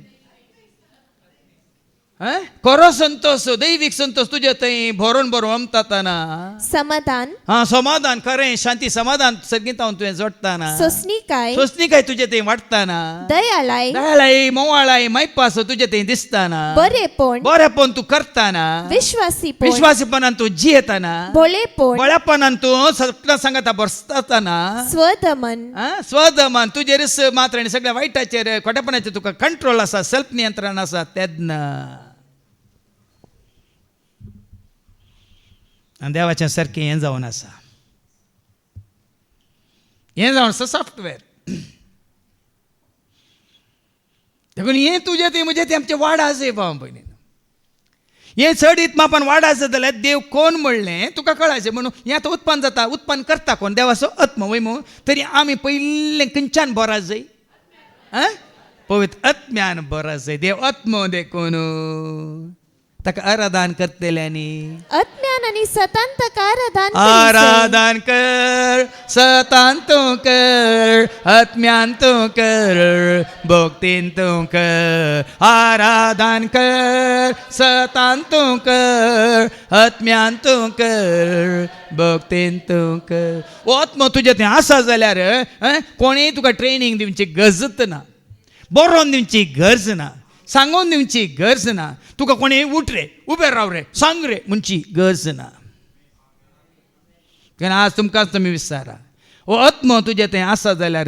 खरो संतोष दैविक संतोष तुझे थंय भरून भरून अमताना समाधान समाधान खरें शांती समाधान सगळीं हांव तुवें जोडटाना सोसणीकाय सोसणीकाय तुझे थंय वाडटाना दयाळाय दयाळाई मोवाळाई मैपास तुझे थंय दिसताना बरेपण बरेपण तू करताना विश्वासीपण विश्वासीपणान तू जियेताना भोळेपण बळापणान तू सगळ्या सांगता बसताना स्वदमन स्वदमान तुजेर मात्र आनी सगळ्या वायटाचेर खोटेपणाचेर तुका कंट्रोल आसा सेल्फ नियंत्रण आसा तेन्ना आनी देवाचें सारकें हें जावन आसा हें जावन आसा सॉफ्टवेअर देखून हें तुजें तें म्हजें तें आमचें वाडा आसा भाव भयणी हें चड इतमापान वाडा आसा जाल्यार देव कोण म्हणलें तुका कळायचें म्हणून हें आतां उत्पन्न जाता उत्पन्न करता कोण देवाचो आत्मा वय मू तरी आमी पयलें खंयच्यान बरा जाय पवित्र आत्म्यान बरा जाय देव आत्मो देखून ताका आराधन करतल्यांनी अज्ञान आणि सतांतक आराधन आराधन कर सतान तू कर आत्म्यान तू कर भक्तीन तू कर आराधन कर सतान तू कर आत्म्यान तू कर भक्तीन तू कर वो आत्मो तुजे थंय आसा जाल्यार कोणेय तुका ट्रेनिंग दिवची गरज ना बरोवन दिवची गरज ना सांगून दिवची गरज ना तुका कोणेय उठ रे उबे राव रे सांग रे म्हणची गरज ना कारण आज तुमकांच तुमी विचारा हो आत्मो तुजे थंय आसा जाल्यार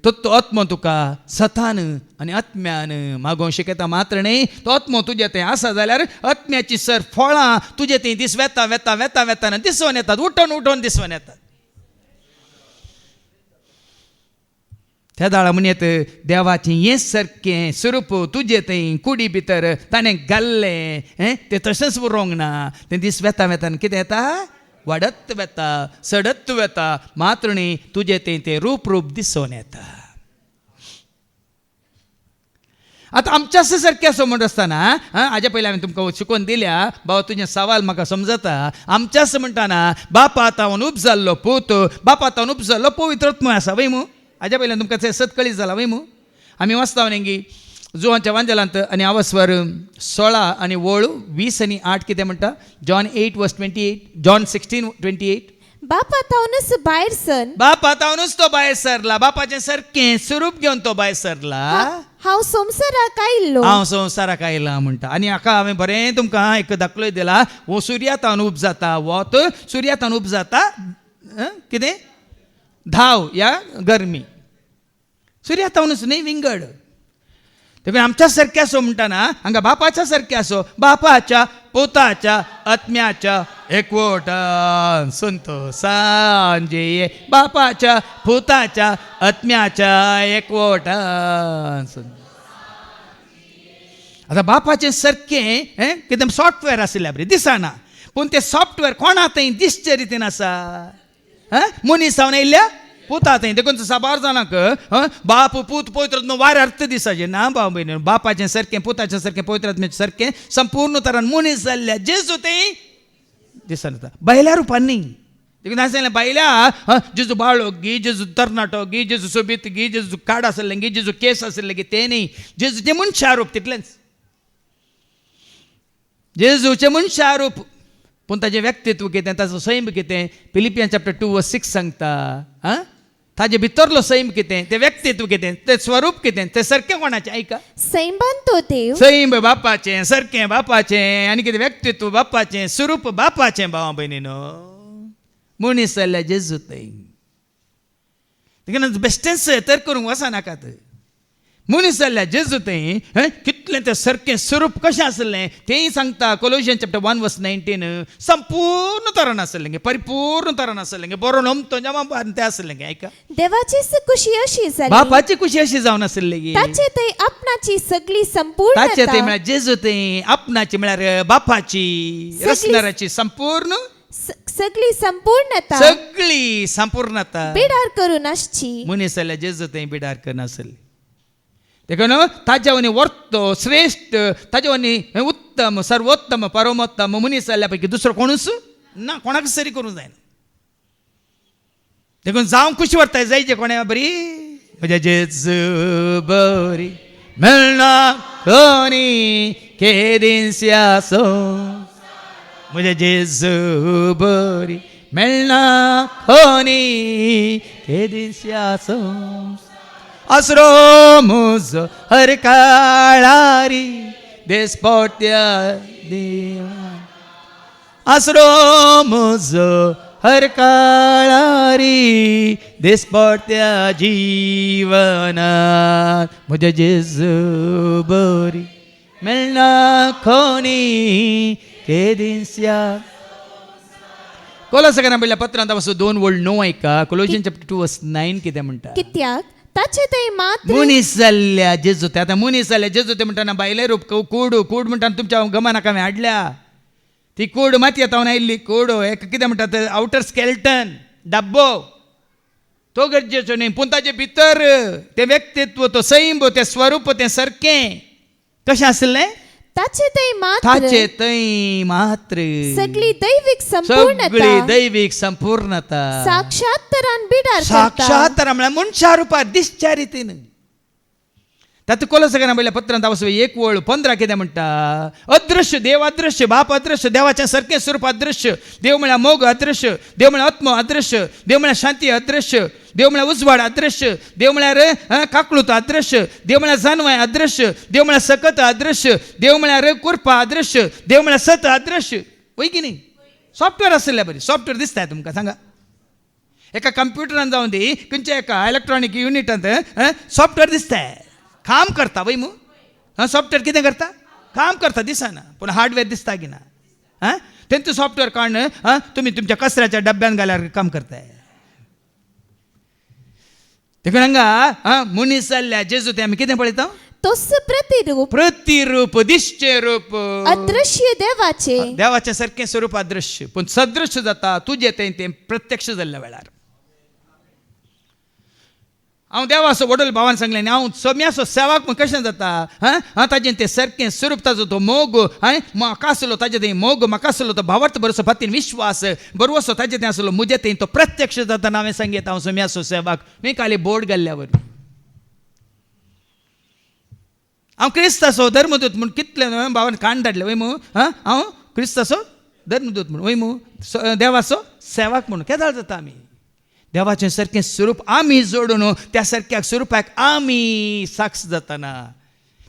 तो आत्मो तुका सतान आनी आत्म्यान मागोवं शिकयता मात्र न्ही तो आत्मो तुजे थंय आसा जाल्यार आत्म्याची सर फळां तुजे थंय दीस वेता वेता वेता वेताना दिसोन येतात उठोन उठोन दिसोन येतात त्या दाळा म्हणत देवाचें हें सारकें स्वरूप तुजे थंय कुडी भितर ताणें घाल्लें तें तशेंच उरोंक ना तें दीस वेता वेतान कितें येता वाडत वेता सडत वेता मात्र न्ही तुजे थंय तें रूप दिसोन येता आतां आमच्या सारकें असो म्हणत आसतना हाजे पयलीं हांवें तुमकां शिकोवन दिल्या बाबा तुजें सवाल म्हाका समजता आमच्याच म्हणटाना बापा तावन उब जाल्लो पूत बापा तावन उब जाल्लो पवित्र आत्मो आसा वय मू हाज्या पयलीं तुमकां तें सत कळीत जाला वय मू आमी वाचता नेंगी जुवांच्या वांजलांत आनी आवास्वर 16 आनी वोळ 20 आनी 8 कितें म्हणटा जॉन 8:28 जॉन 16:28 बापा तावनच भायर सर बापा तावनूच तो भायर सरला बापाचें सारकें स्वरूप घेवन तो भायर सरला हांव संवसाराक आयिल्लो हांव संवसाराक आयला म्हणटा आनी हाका हांवें बरें तुमकां एक दाखलोय दिला हो सुर्यातान उब जाता वोत सुर्यातान उब जाता कितें धाव या गरमी सुर्यातावनूच न्ही विंगड देखून आमच्या सारकें असो म्हणटाना हांगा बापाच्या सारकें असो बापाच्या पोताच्या आत्म्याच्या एकवटान संतोषान जे बापाच्या पोताच्या आत्म्याच्या एकवटान आतां बापाचें सारकें कितें सॉफ्टवेअर आसलें बरें दिसना पूण तें सॉफ्टवेअर कोणा थंय दिसचे रितीन आसा मनीस जावन येयल्या पुता थंय देखून साबार जाणांक बाप पूत पवित्र वार अर्थ दिसाचे ना भाव भयणी बापाचें सारकें पुताचें सारकें पवित्र आत्म्याचें सारकें संपूर्ण तरान मनीस जाल्ल्या जेजू थंय दिसना बायल्या रुपान न्ही देखून आसलें बायल्या जेजू बाळोक गी जेजू तरणाटो गी जेजू सोबीत गी जेजू काड आसलें गी जेजू केस आसलें गी तें न्ही जेजूचें मनशा रूप तितलेंच जेजूचें मनशा रूप पूण ताचें व्यक्तित्व कितें ताचो सैम कितें फिलिपियन चॅप्टर 2:6 सांगता ताजे भितरलो सैम कितें तें व्यक्तित्व कितें तें स्वरूप कितें तें सारकें कोणाचें ऐका सैमान तो देव सैम बापाचें सारकें बापाचें आनी कितें व्यक्तित्व बापाचें स्वरूप बापाचें भावा भयणीनो मनीस जाल्ल्या जेजू थंय देखून बेश्टेंच तर करूंक वचनाकात मनीस जाल्ल्या जेजू थंय कितलें तें सारकें स्वरूप कशें आसलें तेंय सांगता कोलोशियन चॅप्टर 1:19 संपूर्ण तरान आसलें गे परिपूर्ण तरान आसलें गे बरो नमतो जमा तें आसलें गे ऐका देवाची खुशी अशी जाली बापाची खुशी अशी जावन आसली गे ताचे थंय आपणाची सगळी संपूर्णता ताचे थंय म्हळ्यार जेजू थंय आपणाची म्हळ्यार बापाची रचणाराची संपूर्ण सगळी संपूर्णता सगळी संपूर्णता बिडार करून आसची मनीस जाल्यार जेजू थंय बिडार करनासली देखून ताच्या वनी वर्त श्रेष्ठ ताच्या वनी उत्तम सर्वोत्तम परमोत्तम मनीस जाल्ल्या पैकी दुसरो कोणूच ना कोणाक सरी करूंक जायना देखून जावं खुशी वर्ताय जायचे कोणे बरी म्हज्या जेजू बरी मेळना कोणी केदिन्स्या सो मुझे जेजू बरी मेळना कोणी केदिन्स्या सो असरो मुजो हर काळारी देस्पोट्या देवा असरो मुजो हर काळारी देस्पोट्या जीवनात मुझे जेजू बरी मेळना कोणी केदिन्स्या कोलोसांकारांक बरयल्ल्या पत्रांत पासून 2:9 ऐका. कोलोसियन्स चॅप्टर 2:9 कितें म्हणटा. कित्याक ताचे थंय मात्र मुनीस जाल्ल्या जेजू ते आतां मुनीस जाल्ल्या जेजू ते म्हणटाना बायले रूप कूड म्हणटाना तुमच्या गमनाक हांवें हाडल्या ती कूड माती येतावन आयिल्ली कूड हेका कितें म्हणटा ते आउटर स्केल्टन डब्बो तो गरजेचो न्ही पूण ताचे भितर तें व्यक्तित्व तो सैम तें स्वरूप तें सारकें कशें आसलें. ताचे थंय मात्र ताचे थंय मात्र सगळी दैविक सगळी संपूर्णता दैवीक संपूर्णता साक्षात्तरान बिडार करता. साक्षात्तर म्हळ्यार मनशा रुपार दिसच्या रितीन. तातूंत कोलोसांकारांक बरयल्ल्या पत्रांत पासून 1:15 कितें म्हणटा. अदृश्य देव अदृश्य बाप अदृश्य देवाचें सारकें स्वरूप अदृश्य देव म्हळ्यार मोग अदृश्य देव म्हळ्यार आत्म अदृश्य देव म्हळ्यार शांती अदृश्य देव म्हळ्यार उजवाड अदृश्य देव म्हळ्यार काकळूत अदृश्य देव म्हळ्यार जानवाय अदृश्य देव म्हळ्यार सकत अदृश्य देव म्हळ्यार कुर्पा अदृश्य देव म्हळ्यार सत अदृश्य. वय की न्ही. सॉफ्टवेअर आसलें बरें सॉफ्टवेअर दिसता तुमकां सांगा. एका कंप्युटरान जावन दी खंयच्या एका इलेक्ट्रॉनीक युनिटांत सॉफ्टवेअर दिसता काम करता वय मू. सॉफ्टवेअर कितें करता काम करता दिसना पूण हार्डवेअर दिसता की ना. तेंचो सॉफ्टवेअर काडून तुमी तुमच्या कचऱ्याच्या डब्यान घाल्यार काम करताय. देखून हांगा मुनीस जाल्ल्या जेजू ते आमी कितें पळयता. तोच प्रतिरूप दिश्चे रूप अदृश्य देवाचे देवाचें सारकें स्वरूप अदृश्य पूण सदृश्य जाता तुजें तें प्रत्यक्ष जाल्ल्या वेळार. हांव देवाचो वडोल भावान सांगलें न्ही हांव सोम्याचो सेवाक कशें जाता. हांव ताजें तें सारकें स्वरूप ताजो तो मोग म्हाका आसलो ताजें तें मोग म्हाका आसलो तो भावार्थ बरोसो फातीन विश्वास बरो असो ताजें तें आसलो म्हजें तें तो प्रत्यक्ष जाता हांवें सांगीत हांव सोम्याचो सेवाक न्ही खाली बोर्ड घाल्ल्यावर. हांव क्रिस्ताचो धर्मदूत म्हूण कितले भावान काण धाडले वय मू. हांव क्रिस्ताचो धर्मदूत म्हूण वय मू देवाचो सेवाक म्हूण केदाळ जाता आमी. देवाचें सारकें स्वरूप आमी जोडून त्या सारक्या स्वरुपाक आमी साक्ष जाताना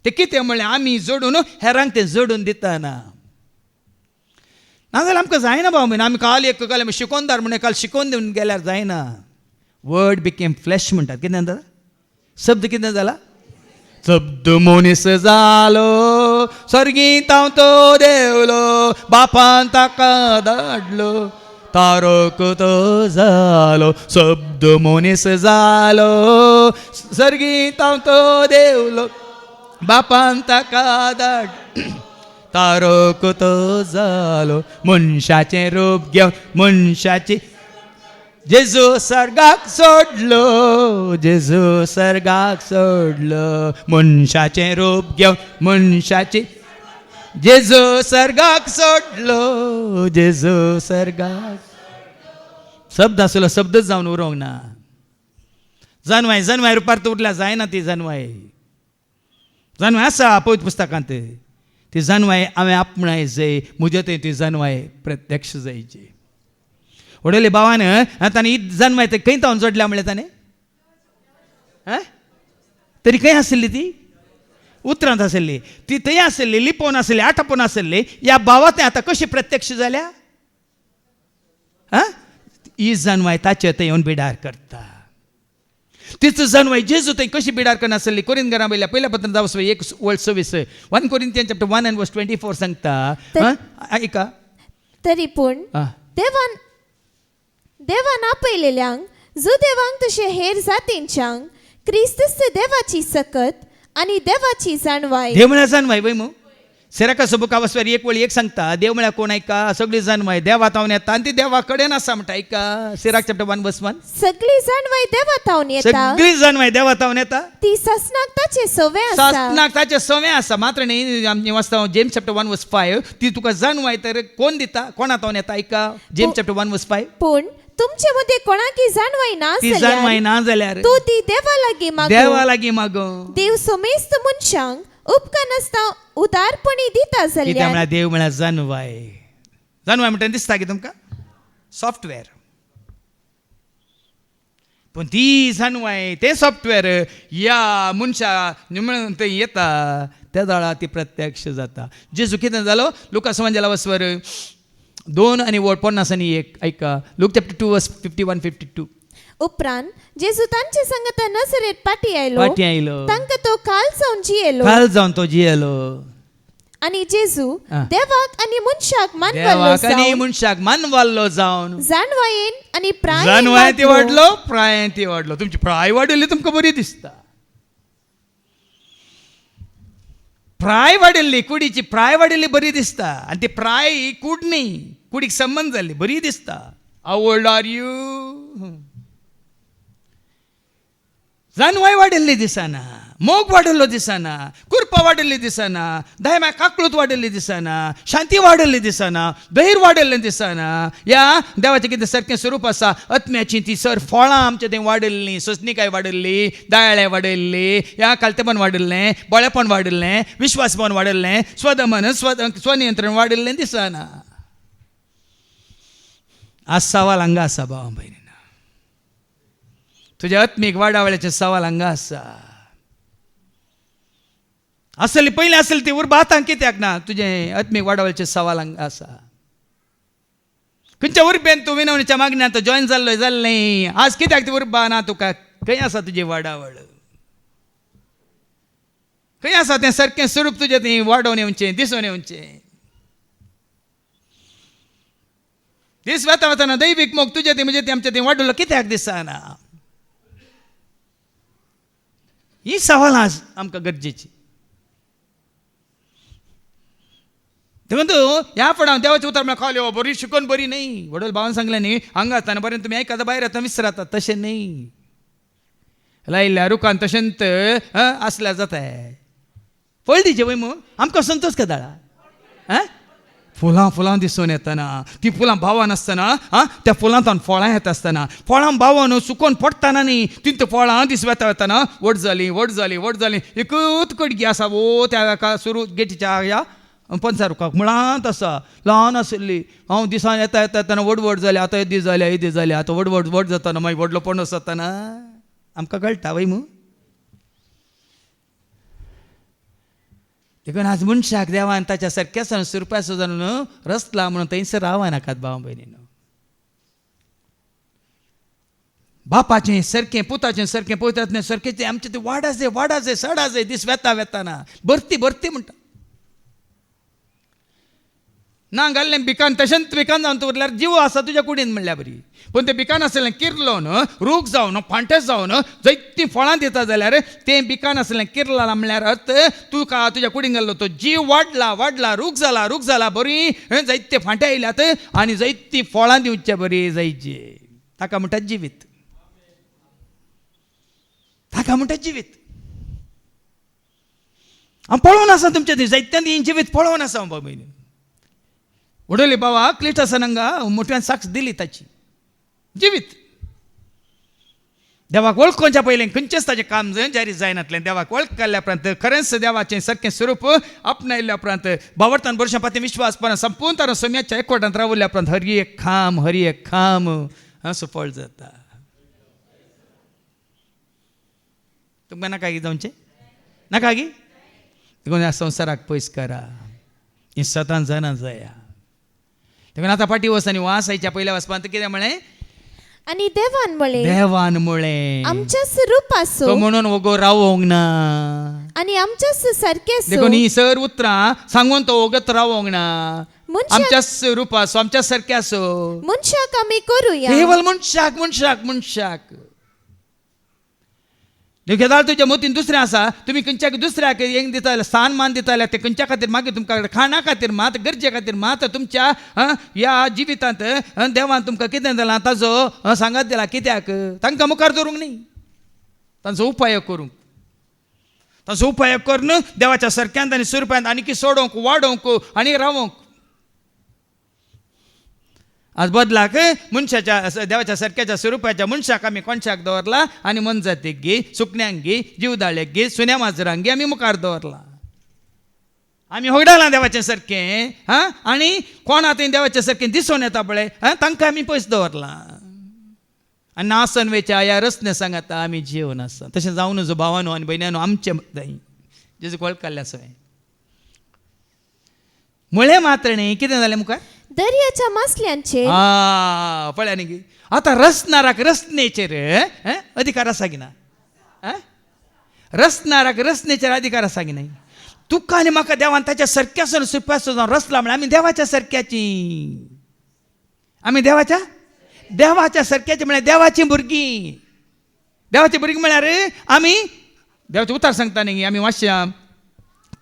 तें कितें म्हणलें आमी जोडून हेरांक तें जोडून दितना. नाजाल्यार आमकां जायना भाव म्हण आमी काल एक काल शिकोवनदार म्हणून काल शिकोवन दिवन गेल्यार जायना. वर्ड बिकेम फ्लॅश म्हणटात कितें जाता शब्द कितें जाला. शब्द मनीस जालो स्वर्गींत हांव तो देवलो बापान ताका धाडलो तारक तो जालो शब्द मनीस जालो स्वर्गींत हांव तो देवलो बापान ताका धाड तारक तो जालो मनशाचें रूप घेवन मनशाची जेजू सर्गाक सोडलो जेजू सर्गाक सोडलो मनशाचें रूप घेवन मनशाची जेजू सर्गाक सोडलो जेजू सर्गाक. शब्द आसलो शब्दच जावन उरोंक ना. जानवाय जानवाय रुपार तो उरल्या जायना ती जानवाय. जानवाय आसा पवित्र पुस्तकांत ती जानवाय हांवें आपणाय जाय म्हज्या थंय ती जानवाय प्रत्यक्ष जायची. वडले भावान ताणें ही जानवाय ते खंय तावन जोडल्या म्हणलें ताणें तरी खंय आसली ती उतरांत आसली ती थंय आसली लिपोवन आसली आटापोवन आसली. ह्या भावा तें आतां कशी प्रत्यक्ष जाल्या. ही जानवाय ताचे थंय येवन बिडार करता. तिचो जानवाय जेजू थंय कशी बिडार करना आसली. कोरिंथीकांक बरयल्ल्या पहिल्या पत्रांत 1:26 1 Corinthians chapter 1 and verse 24 सांगता. ऐका तरी पूण देवान आपयलेल्यांक जो देवांक तशें हेर जातींच्यांक क्रिस्त देवाची सकत आनी देवाची जाणवाय. देव म्हळ्यार जानवाय वय मू. सेराका सबुका वसवार 1:1 सांगता देव म्हळ्यार कोण ऐका सगळी जानवाय देवा तावन येता आनी ती देवा कडेन आसा म्हणटा. ऐका सेराक चॅप्टर 1 verse 1 सगळी जाणवाय देवा तावन येता. सगळी जानवाय देवा तावन येता. ती ससनाक ताचे सवे आसा. ससनाक ताचे सवे आसा मात्र न्ही. आमी वाचता जेम्स चॅप्टर 1 verse 5 ती तुका जानवाय तर कोण दिता कोणा तावन येता. ऐका जेम्स चॅप्टर 1 verse 5 पूण तुमचे मध्ये कोणाकी जाणवाय ना ती जानवाय ना जाल्यार तू ती देवा लागीं मागो. देवा लागीं मागो. देव समेस्त मनशांक उपकानासता उदारपणी दिता कित्याक जाल्यार म्हळ्यार देव म्हळ्यार जानवाय म्हणटा दिसता की तुमकां सॉफ्टवेअर. पण ती जानवाय ते सॉफ्टवेअर ह्या मनशा म्हणून थंय येता त्या दाळा ती प्रत्यक्ष जाता. जेजू कितें जालो लुका समाजाला वसवर 2 आनी 50 आनी 1 ऐका. लूक चॅप्टर 2 वर्स 51-52. उपरांत जेजू तांचे संगत नजरेत पाटी आयलो तांकां तो काल जावन जियेलो काल जावन तो जियेलो. आनी जेजू आ. देवाक आनी मनशाक मानवलो देवाक आनी जावन मनशाक मानवाल्लो जावन जाणवायेन आनी प्रायेन जानवाय ती वाडलो. वाडलो प्रायां ती वाडलो. तुमची प्राय वाडिल्ली तुमकां बरी दिसता. प्राय वाडिल्ली कुडीची प्राय वाडिल्ली बरी दिसता. आनी ती प्राय ही कूड न्ही कुडीक संबंध जाल्ली बरी दिसता. हाव ओल्ड आर यू. जानवाय वाडिल्ली दिसना. मोग वाडिल्लो दिसना. कुरपा वाडिल्ली दिसना. दायमा काकळूत वाडिल्ली दिसना. शांती वाडिल्ली दिसना. धैर्य वाडिल्लें दिसना. ह्या देवाचें कितें सारकें स्वरूप आसा. आत्म्याची ती सर फळां आमच्या थंय वाडिल्लीं. सोंसणीकाय वाडिल्ली. दयाळे वाडिल्ली. ह्या कालतेपण वाडिल्लें. बळेपण वाडिल्लें. विश्वासपण वाडिल्लें. स्वदमन स्वनियंत्रण वाडिल्लें दिसना. आज सवाल हांगा आसा भावा भयणी. तुज्या आत्मीक वाडावळ्याचे सवाल हांगा आसा. असली पयलीं आसली ती उर्बा आतां कित्याक ना. तुजें आत्मीक वाडावळ्याचे सवाल हांगा आसा. खंयच्या उर्बेन तूं विनवणेच्या मागण्यांत जॉयन जाल्लें आज कित्याक ती उर्बा ना तुका. खंय आसा तुजी वाडावळ. खंय आसा तें सारकें स्वरूप तुजें थंय वाडोवन येवचें दिसून येवचें. दीस वता वताना दैवीक मोग तुजें थंय म्हणजे तें आमचें थंय वाडलो कित्याक दिसना. ही सवाल आज आमकां गरजेची. देखून ह्या फळां देवाचें उतर म्हळ्यार खावले बरी शिकून बरी न्ही. वडोल भावान सांगलें न्ही हांगा आसतना बरें तुमी आयकाता भायर येता विसराता तशें न्ही. लायिल्ल्या रुखान तशेंत आसल्यार जाता. फळ वय मू आमकां संतोश कदाळा. फुलां दिसून येतना ती फुलां भावान आसतना त्या फुलांतल्यान फळां येता आसतना फळां भावान सुकोवन पडटाना न्ही ती फळां दीस वेता व्हड जाली एकूच कडगी आसा वो त्या सुरू गेटीच्या ह्या पंचार रुखाक मुळांत आसा ल्हान आशिल्ली. हांव दिसान येता व्हड जाली. आतां हे दीस जाले आतां व्हड जातना मागीर व्हडलो पणस जातना आमकां कळटा वय मू. देखून आज मनशाक देवान ताच्या सारक्या स्वरुपा सुद्दां रचला म्हणून थंयसर रावा नाकात भावा भयणीनो. बापाचें सारकें पुताचें सारकें पळयतात सारकें तें आमचें तें वाडा जाय सडा जाय दीस वेताना भरती म्हणटा. ना घाल्लें बिकान तशेंच बिकान जावन तूं उरल्यार जीव आसा तुज्या कुडीन म्हणल्यार बरी. पूण तें बिकान आसलें किरलोन रूख जावन फांटेस जावन जैतीं फळां दिता जाल्यार तें बिकान आसलें किरलां म्हणल्यार अर्थ तूं तुज्या कुडीन घाल्लो तो जीव वाडला रूख जाला बरी जैते फांटे आयल्यात आनी जैतीं फळां दिवचे बरी जायची. ताका म्हणटा जिवीत. हांव पळोवन आसा तुमच्या थंय जायत्यांनी जिवीत पळोवन आसा हांव बाबा. उडोली बाबा क्लिटसनांगा मोठ्यान साक्ष दिली ताची जिवीत. देवाक वळखोवच्या पयलें खंयचेच ताचें काम जारी जायनातलें. देवाक वळख केल्ल्या उपरांत खरेंच देवाचें सारकें स्वरूप आपणायल्ल्या उपरांत भावार्थान वर्सां पाती विश्वासपणान संपूर्ण तारा सोम्याच्या एकवटांत रावल्ल्या उपरांत हरी एक खाम सफळ जाता. तुमकां नाका गी जावचें नाका गी. देखून ह्या संवसाराक पयस करा. ही सतान जाणा जाया. देखून आतां फाटी वचनी वास आयच्या पयल्या वचपांत कितें म्हळें. आनी देवान म्हळें आमच्या स्वरुपासो तो म्हणून वगो रावोंक ना आनी आमच्या सारकें देखून ही सर उतरां सांगून तो वगत रावोंक ना. आमच्या स्वरुपासो आमच्या सारक्या असो मनशाक आमी करूया. केवळ मनशाक देखील तुझ्या मोतीन दुसरें आसा. तुमी खंयच्याक दुसऱ्याक हें दिता स्थान मान दिता ते खंयच्या खातीर मागीर तुमकां खाणा खातीर मात गरजे खातीर मात तुमच्या ह्या जिवितांत देवान तुमकां कितें दिलां ताजो सांगात दिला. कित्याक तांकां मुखार दवरूंक न्ही तांचो उपयोग करूंक. तांचो उपयोग करून देवाच्या सारक्यांत आनी स्वरुपांत आनी सोडोवंक वाडोवंक आनी रावोंक. आज बदलाक मनशाच्या देवाच्या सारक्याच्या स्वरुपाच्या मनशाक आमी कोणशाक दवरला आनी मन जातीक गी सुकण्यांक गी जीवदाळ्याक गी सुन्या माजरांक गी आमी मुखार दवरला. आम्ही होगडाला देवाचे सारखे हां आणि कोण आता देवाचे सारखे दिसून येता पळय हां तांकां आमी पयस दवरला आनी नासन वेच्या या रस्त्या सांगाता आमी जेवण आसा तशें जावन नजो भावानो आनी भयण्यानो आमचे जाय जेजू वळखल्या सवय मुळे मात्रणे कितें जालें मुखार दर्याच्या मासल्यांचेर पळया न्ही आतां रचणाराक रचनेचेर अधिकार आसा की ना रचणाराक रचनेचेर अधिकार आसा की नाही तुका आनी म्हाका देवान ताच्या सारक्यासून सुप्यासून जावन रचला म्हळ्यार आमी देवाच्या सारक्याची आमी देवाच्या सारक्याची म्हळ्यार देवाची भुरगीं म्हळ्यार आमी देवाचे उतार सांगता न्ही आमी वाचया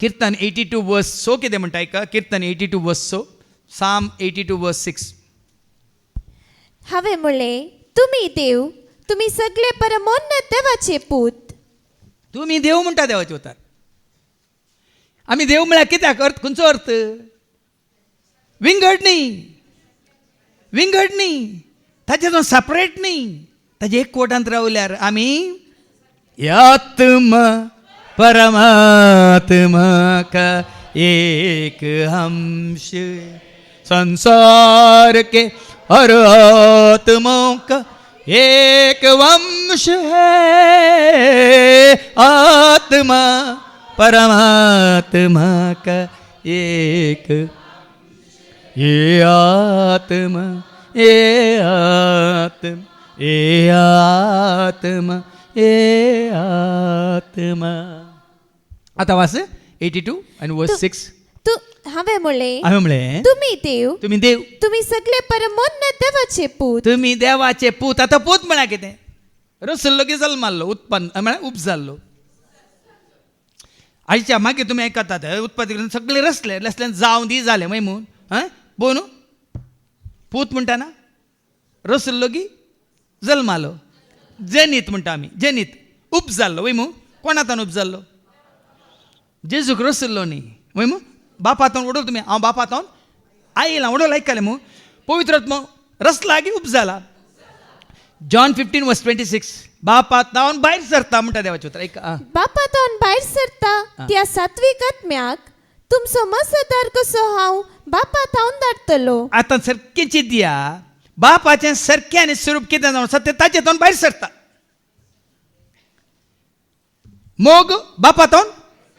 कीर्तन 82 वर्स 6 कितें म्हणटा आयका कीर्तन 82 वर्स 6 साम 82 वर्स 6 हांवें म्हणलें तुमी देव तुमी सगळे परमोन्नत देवाचे पूत तुमी देव म्हणटा देवाचे उतार आमी देव म्हळ्यार कित्याक अर्थ खंयचो अर्थ विंगड न्ही ताचे सेपरेट न्ही ताजे एक कोटांत रावल्यार आमी आत्मा परमात्मा का एक अंश संसार के हर आत्माओं का एक वंश है आत्मा परमात्मा का एक ये आत्मा आता वाच 82 आणि वर्स 6 हांवें म्हणलें तुमी देव तुमी सगळे परमोन्नत देवाचे पूत तुमी देवाचे पूत आता पूत म्हळ्यार कितें रसल्लो की जल्माल्लो उत्पन्न म्हळ्यार उप जाल्लो आयच्या मागीर तुमी आयकतात उत्पत्ती करून सगळे रसल्यान जावं दी जालें मागीर म्हणून बोनू पूत म्हणटाना रसल्लो की जल्मालो जनीत म्हणटा आमी जनीत उप जाल्लो वय म्हणून कोणातान उप जाल्लो जेजूक रसल्लो न्ही वय म्हणून बापातावन उडोल तुमी हांव बापातावन आयला उडोल आयकले म्हणून पवित्र आत्मा रसला की उप जाला जॉन 15 वर्स 26 बापातावन भायर सरता म्हणटा देवाचे उतर ऐका बापातावन भायर सरता त्या सात्विक आत्म्याक तुमचो मसदार कसो हांव बापातावन धाडटलो आतां सारकें चिंतया बापाचें सारकें आनी स्वरूप कितें जावन आसा तें ताचे तावन भायर सरता मोग बापातावन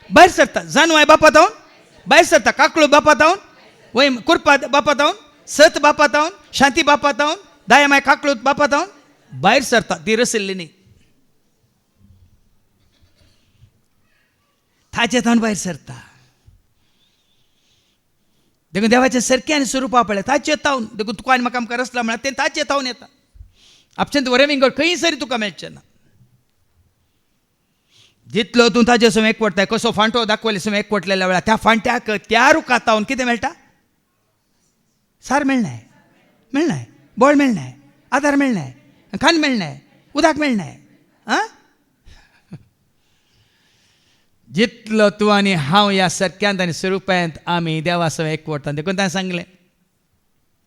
भायर सरता जानवाय बापातावन भायर सरता काकळू बापातावन वय कुरपा बापातावन सत बापातावन शांती बापातावन दायमाय काकळू बापातावन भायर सरता ती रसल्ली न्ही ताचे तावन भायर सरता देखून देवाचे सारकें आनी स्वरुपा पळय ताचे तावन देखून तुका आनी म्हाका आमकां रसला म्हळ्यार तें ताचे तावन येता आपशें वरें विंगड खंय सरी तुका मेळचें ना जितलो तूं ताजे समोर एकवटताय कसो फांटो दाखवले समोर एकवटलेल्या वेळार त्या फांट्याक त्या रुखातावन कितें मेळटा सार मेळनाय बळ मेळनाय आदार मेळनाय खाण मेळनाय उदक मेळनाय जितलो तूं आनी हांव ह्या सारक्यांत आनी स्वरुपांत आमी देवा समोर एकवटता देखून ताणें सांगलें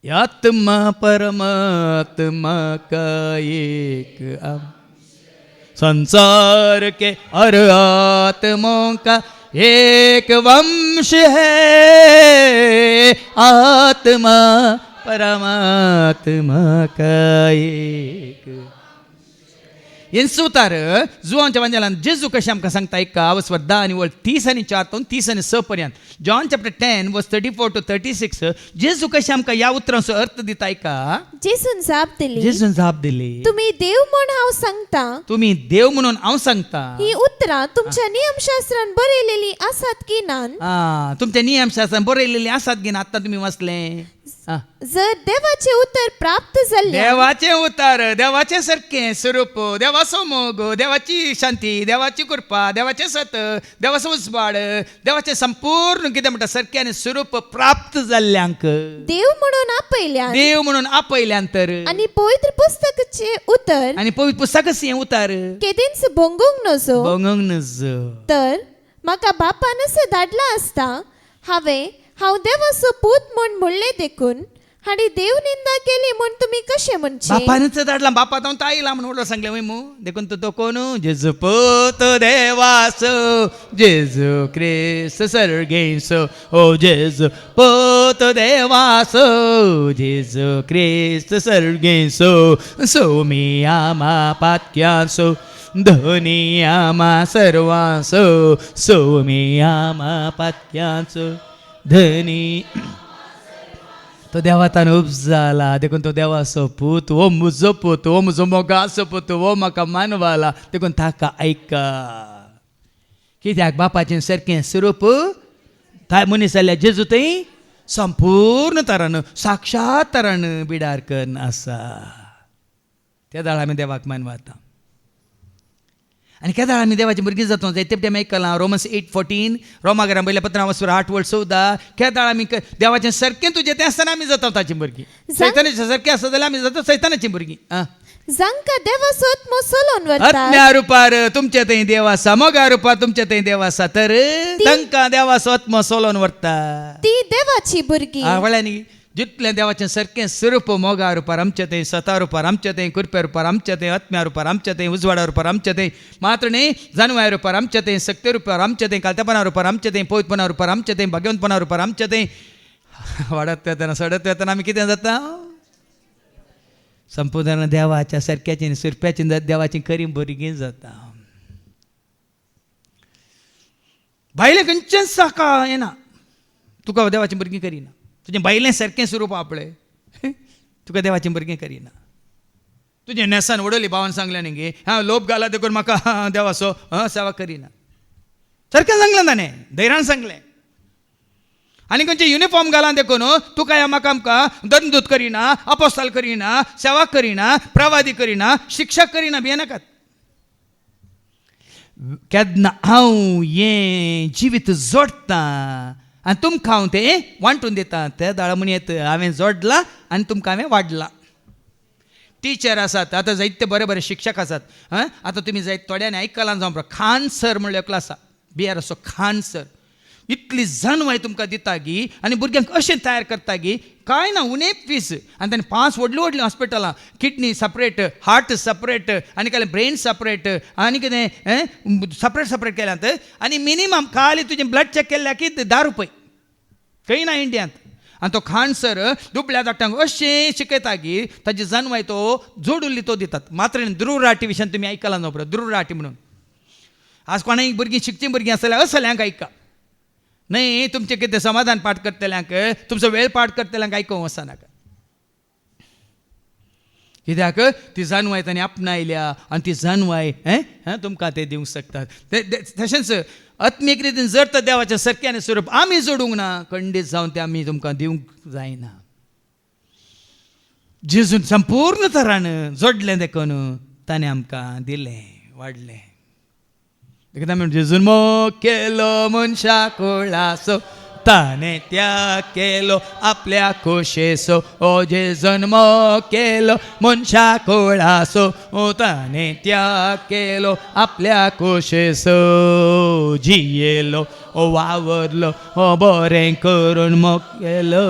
आत्मा परमात्मा का एक संसार के हर आत्माओं का एक वंश है आत्मा परमात्मा का एक हेंच उतार जुवांच्या वांजेलान जेजू कशें आमकां सांगता एक आवस्वर 10 आनी 30 आनी 4 तो 30 आनी 6 पर्यंत जॉन चॅप्टर 10 वर्स 34 to 36 जेजू कशें आमकां ह्या उतरांचो अर्थ दिता का जेजून जाप दिली तुमी देव म्हणून हांव सांगता ही उतरां तुमच्या नियमशास्त्रान बरयलेली आसात की ना तुमच्या नियमशास्त्रान बरयलेली आसात की ना आतां तुमी वाचलें जर देवाचे उतर प्राप्त जाले देवाचे उतर देवाचे सारकें स्वरूप देवाचो मोग देवाची शांती देवाची कृपा देवाचे सत देवाचो उजवाड देवाचे संपूर्ण कितें म्हणटा सारकें आनी स्वरूप प्राप्त जाल्ल्यांक देव म्हणून आपयल्यान तर आनी पवित्र पुस्तकाचे उतर आनी पवित्र पुस्तकाचे उतर केदींच भोंगूंक नजो तर म्हाका बापानच धाडला आसता हांव देवाचो पूत म्हूण म्हणलें देखून आणि देव निंदा केली म्हूण तुम्ही कसे म्हणचे बापानच धाडला, बापा जाऊन ताईला म्हणून ओढलं सांगले वय मू देखून तो कोण जेजू पोत देवास जेजू ख्रिस्त सर्गेस ओ जेजू पोत देवास जेजू ख्रिस्त सर्गेस सोमी आमा पात्यांसो धनी आमा सर्वांस सोमी आमा पात्यांसो धनी तो देवातान उपजाला देखून तो देवा सोपूत ओ मुजो पोत ओ मुजो मोगा सोपूत ओ म्हाका मानवाला देखून ताका ऐका कित्याक बापाचें सारकें स्वरूप काय मनीस जाल्यार जेजू थंय संपूर्ण तरान साक्षात तरान बिडार करून आसा. त्या दाळ आमी देवाक मानवाता आनी त्या दाळ आमी देवाची भुरगीं जाता जाय ते आमी आयकलां रोमन्स 8:14 रोमागरां पयल्या पत्रां वचून 8:14 त्या दाळ आमी देवाचें सारकें तुजें तें आसतना आमी जाता ताची भुरगीं. सैतानाचें सारकें आसा जाल्यार आमी जाता सैतानाची भुरगीं. जांकां देवाचो आत्मो सोलोवन व्हरता आत्म्या रुपार तुमचे थंय देव आसा, मोगा रुपार तुमचे थंय देव आसा, तर तांकां देवाचो आत्मो सोलोवन व्हरता ती देवाची भुरगीं. वळ्या न्ही जितलें देवाचें सारकें स्वरूप मोगा रुपार आमचे थंय, सता रुपार आमचे थंय, कृप्या रुपार आमचे थंय, आत्म्या रुपार आमचे थंय, उजवाडा रुपार आमचे थंय, मात्र न्ही जानवाय रुपार आमचे थंय, सक्ती रुपार आमचे थंय, कालतेपणा रुपार आमचे थंय, पवित्रपणा रुपार आमचे थंय, भगवंतपणा रुपार आमचे थंय वाडत येतना सडत येतना आमी कितें जाता संपूर्ण देवाच्या सारक्याची सुरप्याची देवाची खरी भुरगीं जाता. भायले खंयचें साका येना तुका देवाची भुरगीं करिना. तुजें भायलें सारकें स्वरूप आपलें तुका देवाची भुरगीं करिना. तुजें नेसान उडयली भावान सांगलें न्ही गे हांव लोभ घाला देखून म्हाका देवाचो सेवा करिना. सारकें सांगलें ताणें धैर्यान सांगलें. आनी खंयचे युनिफॉर्म घाला देखून तुका म्हाका आमकां दंडूत करिना, अपोस्ताल करिना, सेवा करिना, प्रवादी करिना, शिक्षक करिना भिये नाकात. केन्ना हांव हें जिवीत जोडटां आनी तुमकां हांव तें वांटून दितां. ते दाळ म्हणयेत हांवें जोडलां आनी तुमकां हांवें वाडलां. टिचर आसात आतां जायते बरे बरे शिक्षक आसात. आतां तुमी जायत थोड्यांनी आयकलां जावं खान सर म्हणलो एकलो आसा बिहार असो खान सर. इतली जानवाय तुमकां दिता गी आनी भुरग्यांक अशें तयार करता गी कांय ना उणे फीस. आनी ताणें 5 व्हडलीं व्हडलीं हॉस्पिटलां किडनी सपरेट, हार्ट सपरेट आनी केलें ब्रेन सपरेट आनी कितें सपरेट सपरेट केल्यात. आनी मिनिमम खाली तुजें ब्लड चॅक केल्ल्या की 10 रुपये खंय ना इंडियांत. आनी तो खान सर दुबळ्या धाकट्यांक अशें शिकयता की ताची जानवाय तो जोडुल्ली तो दितात. मात्र ध्रुव राटी विशयान तुमी आयकलां न्हू पळय ध्रुव राटी म्हणून. आज कोणाय भुरगीं शिकचीं भुरगीं आसल्यार असल्यांक ऐका न्हय तुमचें कितें समाधान पाठ करतल्यांक तुमचो वेळ पाठ करतल्यांक आयकूंक वचनाका. कित्याक ती जानवाय ताणें आपणायल्या आनी ती जानवाय तुमकां ते दिवंक शकतात. तशेंच आत्मीक रितीन जर तर देवाच्या सारक्यान स्वरूप आमी जोडूंक ना खंडीत जावन ते आमी तुमकां दिवंक जायना. जेजून संपूर्ण तरान जोडलें देखून ताणें आमकां दिलें वाडलें. जेजून मोग केलो मनशा कुळासो ताणें त्याग केलो आपल्या खोशेसो. ओ जेजून मोग केलो मनशा कुळासो ताणें त्याग केलो आपल्या खोशेसो. जियेलो वावरलो बरें करून मोग केलो.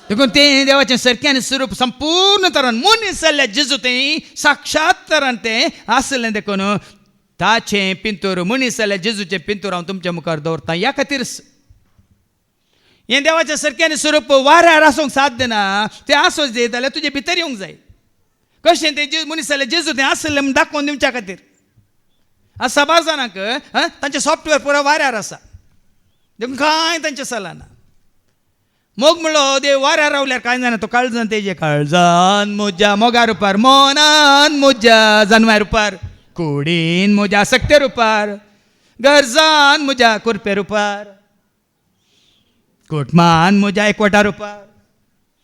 देखून तें देवाचें सारकें स्वरूप संपूर्ण तरान मनीस जाल्ल्या जेजू तें साक्षात तरान तें आसलें देखून ताचें पिंतूर मनीस जाल्ल्या जेजूचें पिंतूर हांव तुमच्या मुखार दवरतां. ह्या खातीर हें देवाचें सारकें स्वरूप वाऱ्यार आसूंक साध्य ना. तें आसूंक जाय जाल्यार तुजे भितर येवंक जाय. कशें तें मनीस जाल्ल्या जेजू तें आसलें म्हूण दाखोवन दिवच्या खातीर. आज साबार जाणांक तांचें सॉफ्टवेअर पुरो वाऱ्यार आसा देखून कांय तांचें चलना. मोग म्हणलो देव वाऱ्यार रावल्यार कांय जायना. तो काळजान तेजे काळजान म्हज्या मोगा रुपार, मोनान म्हज्या जानवाय रुपार, कुडीन म्हज्या सक्ते रुपार, गरजान म्हज्या कुरपे रुपार, कुटुंबान म्हज्या एकवटा रुपार,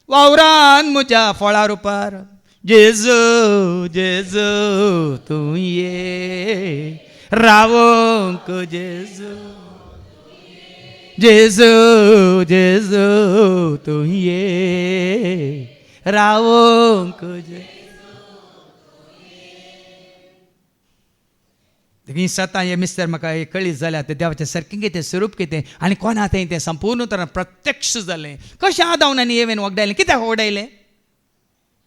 वावरान म्हज्या फळा रुपार. जेजू जेजू तूं ये रावोंक जेजू जेजू जेजू तूं ये रावोंक. ही स्वता हे मिस्टर म्हाका हे कळीत जाल्या ते देवाचें सारकें कितें स्वरूप कितें आनी कोणा तें संपूर्ण तरान प्रत्यक्ष जालें. कशें आदावनांनी येवेन वगडायलें, कित्याक वगडायलें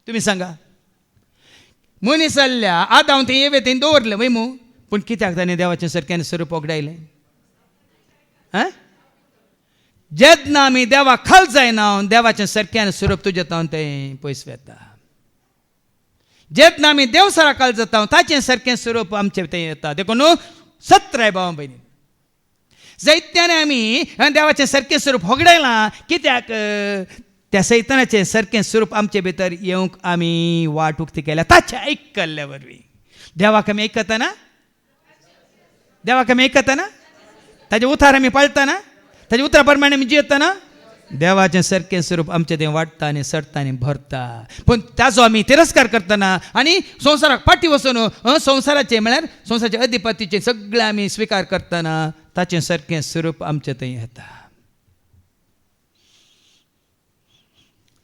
तुमी सांगा. मनीस जाल्ल्या आदावन तें येवे थंय दवरलें वय मू, पूण कित्याक ताणें देवाचें सारकें स्वरूप वगडायलें. जेन्ना आमी देवाक खाल जायना देवाचें सारकें स्वरूप तुजें तावन तें पयस वेता. जेन्ना आमी देव सराकाल जाता ताचें सारकें स्वरूप आमचें तें येता. देखून सत्र भाव भयणी जायत्याने आमी देवाचें सारकें स्वरूप होगडायलां. कित्याक त्या सैतानाचें सारकें स्वरूप आमचे भितर येवंक आमी वाट उक्ती केल्या ताचें आयकल्ल्या वरवीं. देवाक आमी आयकतना, देवाक आमी आयकतना, ताचें उतार आमी पाळटना, ताच्या उतरा प्रमाणे आमी जियेतना देवाचें सारकें स्वरूप आमचें तें वाडटा आनी सडटा आनी भरता. पूण ताचो आमी तिरस्कार करतना आनी संवसाराक फाटीं वचून संवसाराचें म्हळ्यार संवसाराच्या अधिपतीचें सगळें आमी स्विकार करतना ताचें सारकें स्वरूप आमचें थंय येता.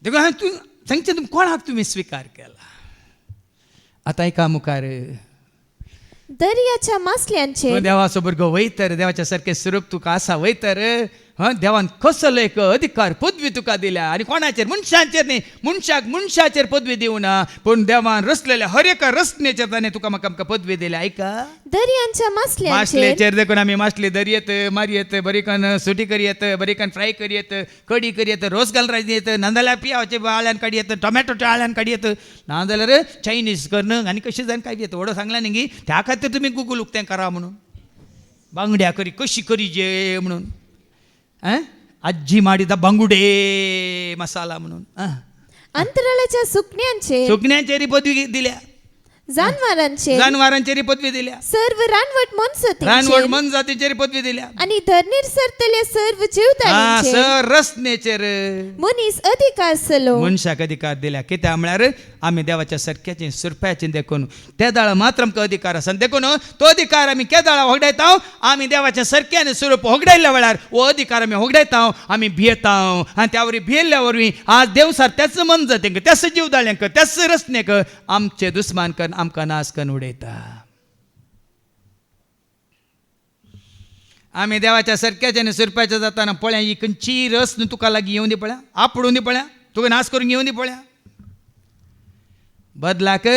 देखून हांव सांगचें तुमी कोणाक तुमी स्विकार केला. आतां एका मुखार दर्याच्या मासल्यांचेर देवाचो भुरगो वयतर देवाच्या सारकें स्वरूप तुका आसा वयतर देवान कसलो एक अधिकार पदवी तुका दिल्या. आनी कोणाचेर मनशांचेर न्ही, मनशाचेर पदवी दिवं ना, पूण देवान रचलेल्या हर एका रचनेचेर ताणें तुका म्हाका आमकां पदवी दिल्या. ऐका दर्यांच्या मासल्यांचेर मासलेचेर देखून आमी मासली धरयेत, मारयेत, बरीकन सुटी करयेत, बरीकन फ्राय करयेत, कडी करयेत, रोस घालून रायत, नाजाल्यार पियाचे आळ्यान काडयेत, टोमॅटोच्या आळ्यान काडयेत, नाजाल्यार चायनीज करून आनी कशें जावन काडयेत. व्हडो सांगला न्ही त्या खातीर तुमी गुगल उक्तें करा म्हणून. बांगड्या करी कशी करी जे म्हणून आजी माडिता बांगुडे मसाला म्हणून. अंतराळाच्या सुकण्यांचेर पदवी दिल्या, जनावरांचेर पदवी दिल्या, सर्व रानवट मन जातीचेर पदवी दिल्या आणि धरणीर सरतल्या सर्व जीवदाण्यांचेर रचनेचेर मनीस अधिकार सलो मनशाक अधिकार दिल्या. कित्याक म्हळ्यार आमी देवाच्या सारक्याचें सुरप्याचें देखून त्या दाळा मात्र आमकां अधिकार आसा. देखून तो अधिकार आमी केदाळा होगडायता. आमी देवाच्या सारक्यान स्वरूप होगडायल्या वेळार हो अधिकार आमी होगडायता, आमी भियेता आनी त्या वरवीं भियेल्ल्या वरवीं आज देव सार त्याच मन जातींक, त्याच जीवदाळ्यांक, त्याच रचनेक आमचे दुस्मान करून आमकां नाश करून उडयता. आमी देवाच्या सारक्याचे आनी सुरप्याचे जाताना पळया ही खंयची रस न्हू तुका लागीं येवं दी पळया, आपडून दी पळया, तुका नाश करून येवं दी पळया. बदलाक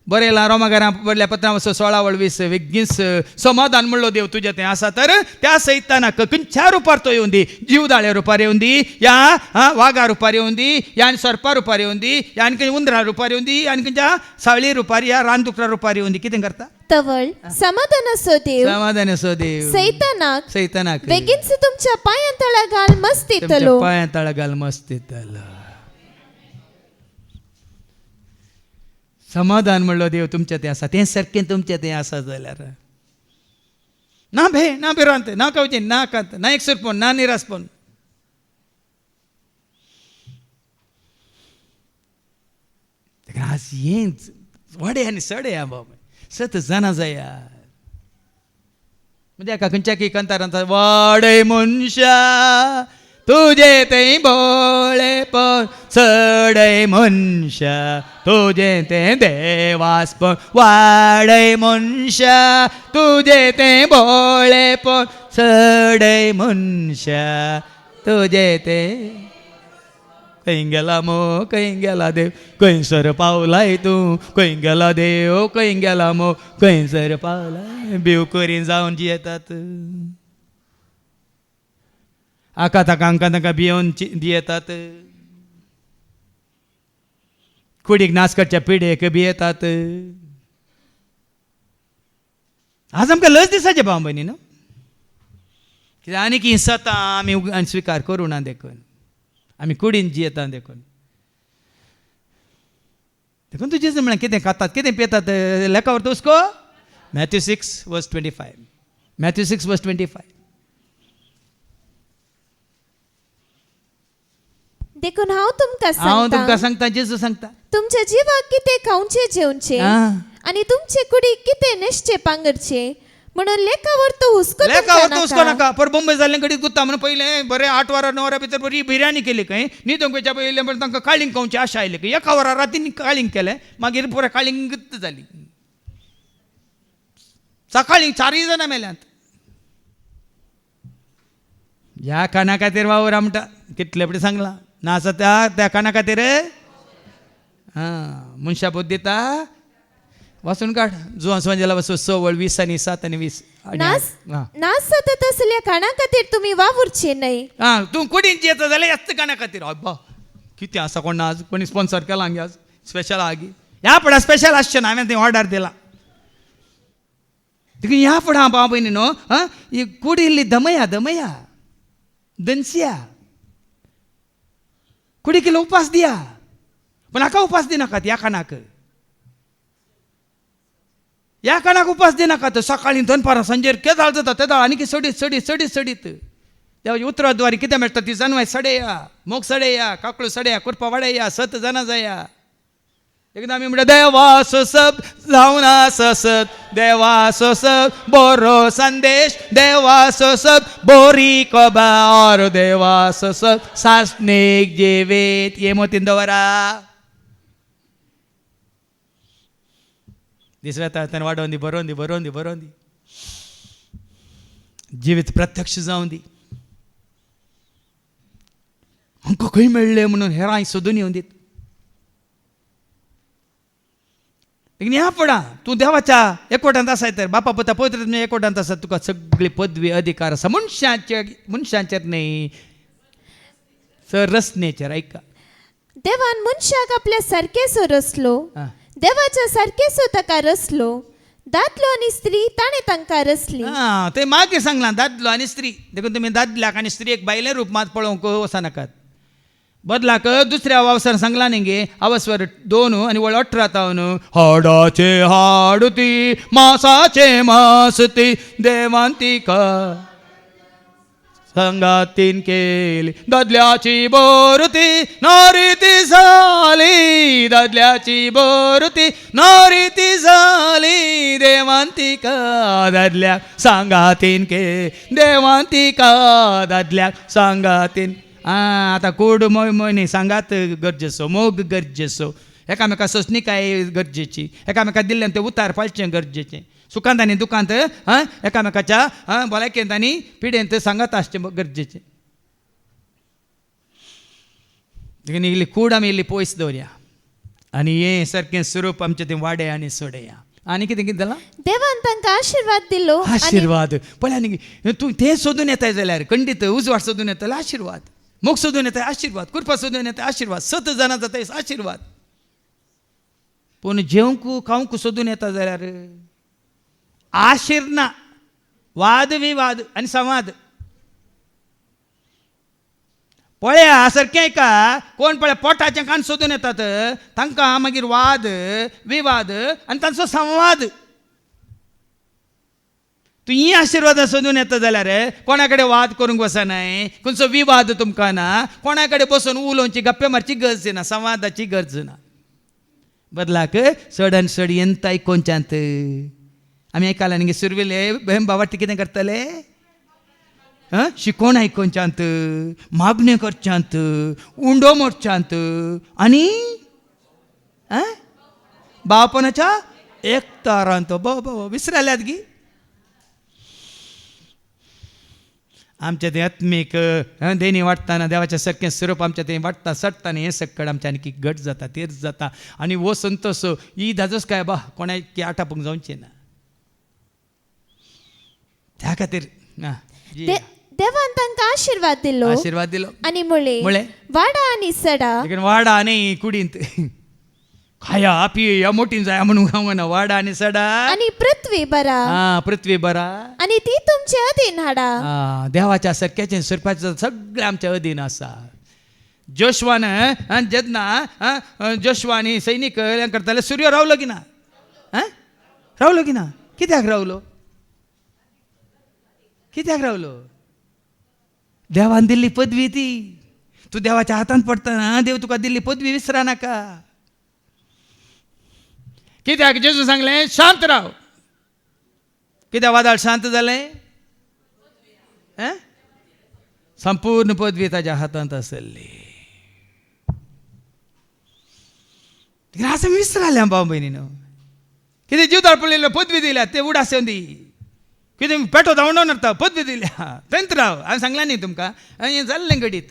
बरयलां रोमाकारां बरयल्या पत्रां 16:20 बेगीन समाधान म्हणलो देव तुजें तें आसा तर त्या सैतानाक खंयच्या रुपार तो येवं दी, जीवदाळ्या रुपार येवं दी, या वाघा रुपार येवं दी, या सर्पा रुपार येवं दी, या आनी उंदरा रुपार येवं दी, आनी खंयच्या सावळी रुपार या रानदुकरा रुपार येवं दी. कितें करता तवळ समाधान असो देव सैतानाक बेगीनच तुमच्या पांयां तळा घाल मस्त येतलो, पांयां तळा घाल मस्त येतलो. समाधान म्हणलो देव तुमचें तें आसा, तें सारकें तुमचें तें आसा जाल्यार ना भिरांत, ना कवचें, ना कांत, ना एकसुरपण, ना निरासपण. आज हें वडे आनी सडे या बाबा सत जाणा जाया. म्हणजे एका खंयच्या की कंतारांत वाडय मनशा तुझे ते भोळेपण, चढय मनशा तुझे ते देवासपण, वाडय मनशा तुझे ते भोळेपण, चढय मनशा तुझे ते. खंय गेला मो खंय गेला देव, खंयसर पावलाय तूं, खंय गेला देव खंय गेला मो, खंयसर पावलाय. बिव करीन जावन जियेतात, आका तांकां भियोन दियेतात, कुडीक नाश करच्या पिडेक भियेतात. आज आमकां लज दिसाचें भाव भयणी न्हू, कित्याक आनी की सतां आमी स्विकार करूं ना देखून आमी कुडीन जियेता देखून. देखून तुजें म्हळ्यार कितें खातात कितें पियेतात लेखावर तुस्को. Matthew 6:25. Matthew 6:25. देखून हांव तुमकां सांगता, जेजू सांगता, तुमच्या जिवाक कितें खावचे जेवचे आनी तुमचे कुडीक कितें न्हेसचे पांगरचे म्हणून लेखावर तो हुस्को नाका. पर मुंबय जाल्ले कडेन गुत्ता म्हणून पयले बरें 8 वरां 9 वरां भितर बरी बिर्याणी केली खंय न्ही दोंगेच्या पयले पण तांकां काळींग खावची आशा आयली खंय. 1 वरां रातीन काळींग केलें, मागीर पुराय काळींग जाली. सकाळी 4 जण मेल्यांत. ह्या काना खातीर वावर आमटा कितले पटी सांगला ना आसा त्या काना खातीर मनशा पोत दिता वाचून काढ जुवां संजेला वचून 20 आणि 7 आणि 20 नास सतत असल्या काणा खातीर तुम्ही वावुरचे न्हय. तूं कुडींची येता जाल्यार येत काना खातीर. अब्बा कितें आसा कोण आज कोणी स्पॉन्सर केला हांगे आज स्पेशल आगी ह्या फुडें स्पेशल आसचें ना. हांवें तें ऑर्डर दिला देखून ह्या फुडें हांव बाबा भयणी न्हू ही कुडी इल्ली दमया दनसिया कुडी किलो उपास दिया पण हाका उपास दिनाकात. ह्या कानाक उपास दिनाकात. सकाळी दनपारां सांजेर केदाळ जाता तेदाळ आनी सडीत देवाची उतराद्वारी कितें मेळटा ती जानवाय सडेया मोग सडेया काकळू सडेया कुरपा वाडया 7 जाणां जाया. एकदां आमी म्हणटा देवा सोसप जावन ससत देवा सोसप बरो संदेश देवा सोसप बोरी कोबार देवा सोसप सासणेक जेवेत हे मोतीन दवरा. दीस वेता तेन्ना वाडोवन दी बरोवन दी जिवीत प्रत्यक्ष जावन दी. आमकां खंय मेळ्ळें म्हणून हेरांय सोदून येवन दीत. ह्या फुडां तूं देवाच्या एकवटांत आसाय तर बापा पुता पवित्र एकवटांत आसा तुका सगळी पदवी अधिकार आसा मनशांचेर न्हय सर रचनेचेर. ऐका देवान मनशाक आपल्या सारकेसो रचलो. देवाच्या सारकेसो ताका रचलो. दादलो आनी स्त्री ताणें तांकां रचली. ते मागीर सांगलां दादलो आनी स्त्री. देखून तुमी दादल्याक आनी स्त्रीक बायले रुपांत पळोवंक वचनाकात. बदलाक दुसऱ्या वावसार सांगला न्ही अवस्वर 2 आणि वळ 18 हाडाचे हाडती मासाचे मासती देवांतिका संगातीन केली दादल्याची बोरती नारी ती झाली दादल्याची बोरती नारी ती झाली देवांतिका दादल्याक सांगातीन के देवांतिका दादल्याक सांगातीन. आता कोड मोयनी सांगात गरजेचो मोग गरजेचो एकामेका सोसणीकाय गरजेची एकामेका दिल्ल्यान ते उतार पाळचें गरजेचें. सुखांत आनी दुखांत एकामेकाच्या भलायकेंत आनी पिडेंत सांगात आसचें गरजेचें. देखून इल्ली कूड आमी इल्ली पयस दवरया आनी हें सारकें स्वरूप आमचें तें वाडया आनी सोडया. आनी कितें जालां देवान तांकां आशिर्वाद दिलो. आशिर्वाद पळय न्ही तूं तें सोदून येताय जाल्यार खंडीत उजवाड सोदून येता जाल्यार आशिर्वाद मोग सोदून येताय आशिर्वाद कुरपा सोदून येताय आशिर्वाद 7 जाणां जाताय आशिर्वाद. पूण जेवंक खावंक सोदून येता जाल्यार आशीर ना वाद विवाद आनी संवाद. पळया सारकें का कोण पळय पोटाचें कान सोदून येतात तांकां मागीर वाद विवाद आनी तांचो संवाद. तूं ही आशिर्वाद सोदून येता जाल्यार कोणा कडेन वाद करूंक वचनाय खंयचो विवाद तुमकां ना कोणा कडेन बसून उलोवची गप्पे मारची गरज ना संवादाची गरज ना. बदलाक सडन सड येताय कोणच्यात आमी आयकलां न्ही सुरविले बाबाटी कितें करतले शिकोण आयकोनच्यांत मागण्यो करच्यांत उंडो मोडच्यांत आनी बावपणाच्या एकतारांत विसरल्यात गी. आमचें तें आत्मीक देणी वाडटाना देवाचें सारकें स्वरूप आमचें तें वाडटा सडटा आनी हें सकड आमचें आनी घट जाता तीर्थ जाता आनी वो संतोश ही धाजोस काय बा कोणाक आटापूंक जावचें ना. त्या खातीर देवान तांकां आशिर्वाद दिलो आनी म्हळें वाडा आनी सडा. वाडा आनी कुडींत खाया पिया मोठीं जाया म्हणून गावना वाडा आनी सडा आनी पृथ्वी बरा आनी ती तुमचे अधीन हाडा. देवाच्या सारक्याचें स्वरूपाचें सगळें आमच्या अधीन आसा. जोशवान जेन्ना जोशवा आनी सैनीक हें करताले सूर्य रावलो की ना रावलो की ना कित्याक रावलो देवान दिल्ली पदवी ती. तूं देवाच्या हातांत पडटना देव तुका दिल्ली पदवी विसरा नाका. कित्याक जेजू सांगलें शांत राव. कित्याक वादळ शांत जालें संपूर्ण पदवी ताच्या हातांत आसली. असं विसरालें भाव भयणी न्हू कितें जीव पडलेलो पदवी दिल्या ते उडासे दी कितें पेटो धांवडोन व्हरता पदवी दिल्या थंयच राव हांवें सांगलां न्ही तुमकां हें जाल्लें घडीत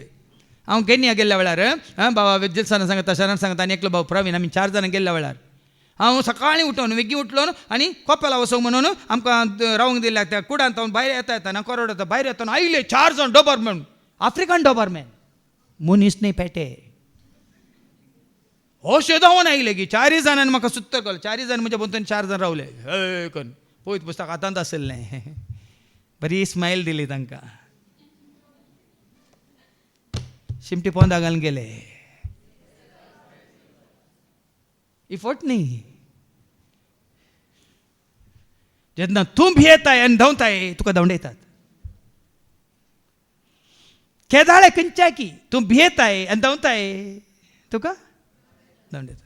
हांव केन्या गेल्ल्या वेळार बाबा विद्युत्साना सांगता शरण सांगता आनी एकलो भाऊ प्रवीण आमी 4 जाणां गेल्ल्या वेळार हांव सकाळीं उठोन वेगी उठलो आनी कोपेला वचोंक म्हणून आमकां रावंक दिल्या त्या कुडांत हांव भायर येता कोरोड येता भायर येतना आयले 4 जाण डॉबरमॅन आफ्रिकन डॉबरमॅन मनीस न्ही पेटे अशें धांवन आयले की 4 जाणांनी म्हाका सुत्तर कळ्ळें 4 जाण म्हणजे बोलतो 4 जाण रावले हय करून पळयत पुस्तक हातांत आसलें बरी स्मायल दिली तांकां शिमटी पोंदा घालून गेले इफोर्ट न्ही जेन्ना तूं भियेताय आनी धांवताय तुका धांवडयतात केदाळे खंयच्या की तूं भियेताय आनी धांवताय तुका धांवडयतात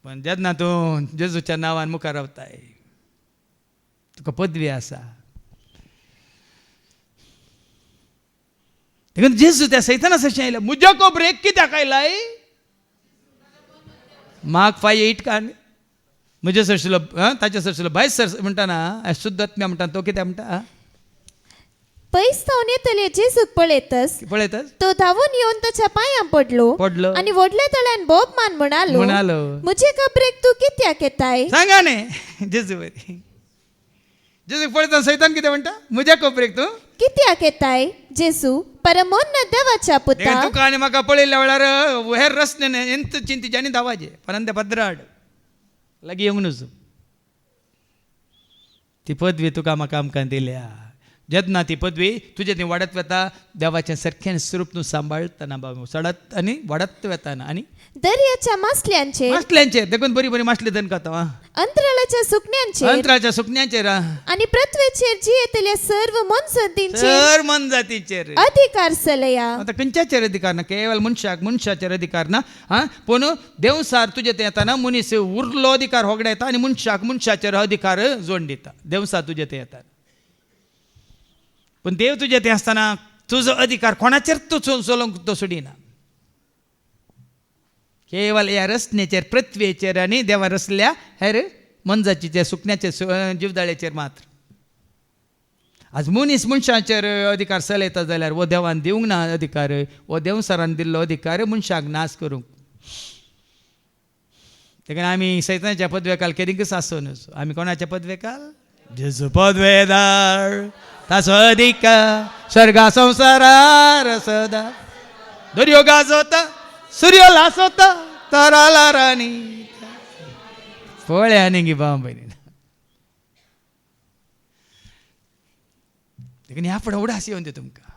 पण जेन्ना तूं जेजूच्या नांवान मुखार रावताय तुका पदवी आसा देखून जेजू त्या सैतानास अशें आयलें म्हज्या कोबरेक कित्याक आयलाय मार्क 5:8 कान म्हजे सरशिलो ताचे सरशिलो 22 सर म्हणटाना शुद्ध आत्म्या म्हणटा तो कित्याक म्हणटा पयस जावन येतले जेजूक पळयतच तो धांवून येवन ताच्या पांयां पडलो आनी व्हडले तळ्यान बोब मान म्हणालो म्हजे कबरेक तूं कित्याक येताय सांगा न्ही जेजू बरी जेजूक पळयता सैतान कितें म्हणटा म्हज्या कोपरेक तूं कित्याक येताय जेजू परमोन्न देवाच्या पुता तुका आनी म्हाका पळयल्ल्या वेळार हेर रस्त्यान ಎಂತ चिंतिच्यांनी धांवाचे परांते भद्राड लागीं येवंक नजो ती पदवी तुका म्हाका आमकां दिल्या जेन्ना ती पदवी तुजें ती वाडत वता देवाचें सारकें स्वरूप तूं सांबाळतना बाबा सडत आनी वाडत वेताना आनी दर्याच्या मासल्यांचेर देखून बरी बरी मासली धन खाता अंतराळाच्या सुकण्यांचेर आनी पृथ्वीचेर जियेतल्या सर्व मनजातीचेर अधिकार चलया आता खंयच्याचेर अधिकार ना केवळ मनशाचेर अधिकार ना पूण देवसार तुजे ते येताना मनीस उरलो अधिकार होगडा येता आनी मनशाचेर अधिकार जोड दिता देवसार तुजे ते येता पण देव तुजे ते आसतना तुजो अधिकार कोणाचेर तूं चलोवंक तो सोडिना केवळ ह्या रचनेचेर पृथ्वीचेर आनी देवा रचल्या हेर मनजाचेर सुकण्याचेर जीवदाळेचेर मात्र आज मनीस मनशाचेर अधिकार चलयता जाल्यार वो देवान दिवंक ना अधिकार वो देवसारान दिल्लो अधिकार मनशाक नाश करूंक देखून आमी सैतानाच्या पदवेकाल केदींकच आसोनच आमी कोणाच्या पदवेकाल जेजू पदवेदार ताचो अधिकार स्वर्गा संवसारार सदा दर्यो गाजोता सूर्य लासोता ताराला राणी पळय आनी गी बाम बहिणी देखून ह्या फुडें उडास येवन दी तुमकां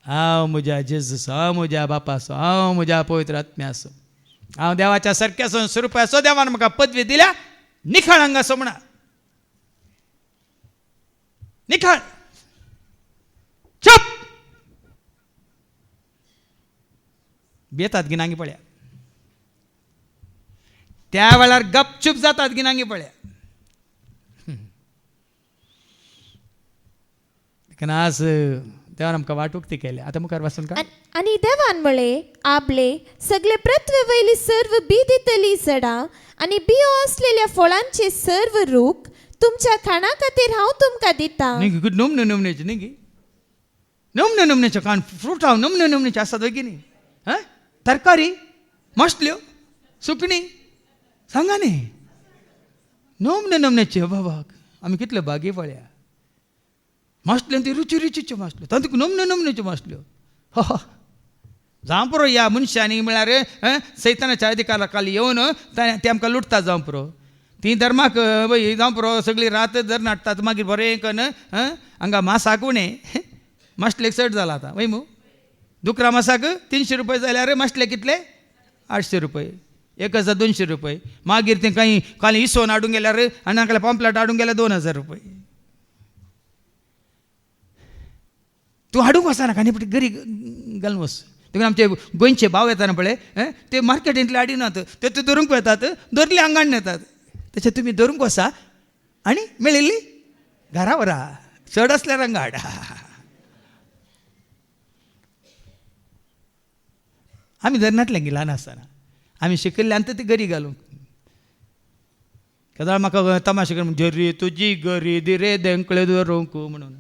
हांव म्हज्या जेजूचो हांव म्हज्या बापाचो हांव म्हज्या पवित्र आत्म्याचो हांव देवाच्या सारक्याचो स्वरुपाचो देवान म्हाका पदवी दिल्या निखळ हांगासो म्हणा निखळ चुप बेतात गिनांगी पळया त्या वेळार गपचूप जातात गिनांगी पळया आज देवान आमकां वाटूक केले आतां मुखार वाचून का आनी देवान म्हळे आपले सगळे पृथ्वी वयली सर्व बी दितली झाडां आनी बियो असलेल्या फळांचे सर्व रूख तुमच्या खाणा खातीर हांव तुमकां दिता नमने नमनेचे न्ही नमने नमनेचे खाण फ्रूट हांव नमने नमनेचे आसात वय की न्ही तरकारी मासल्यो सुकणी सांगा न्ही नमने नमनेचे बाबा आमी कितले बागे पळया मासल्यो ती रुची रुचीच्यो मासल्यो तातूंत नमने नमनेच्यो मासल्यो जावं पुरो ह्या मनशांनी म्हळ्यार सैतानाच्या अधिकारा खाली येवन ते आमकां लुटता जावं पुरो ती धर्माक जावं पुरो सगळी रात जर नाटतात मागीर बरें करून हांगा मासाक उणें मासलेक चड जाला आतां वय मू दुकरा मासाक 300 रुपये जाल्यार मासले कितले 800 रुपये 1200 रुपये मागीर ते काही खाली इसवण हाडूंक गेल्यार आनी नाका पांपलाट हाडूंक गेल्यार 2000 रुपये तूं हाडूंक वचना आनी पटी घरी घालून वच देखून आमचे गोंयचे भाव येताना पळय ते मार्केटींतले हाडिनात ते धरूंक येतात धरले आंगाण येतात तशें तुमी धरूंक वचा आनी मेळिल्ली घरा व्हरा चड आसल्यार हांगा हाडा आमी धरनातले ल्हान आसतना आमी शिकयल्ले आनी ते घरी घालूंक केदाळ म्हाका तमाशे कर जरी तुजी गरी दिरे देंकळे दोरूंक म्हणून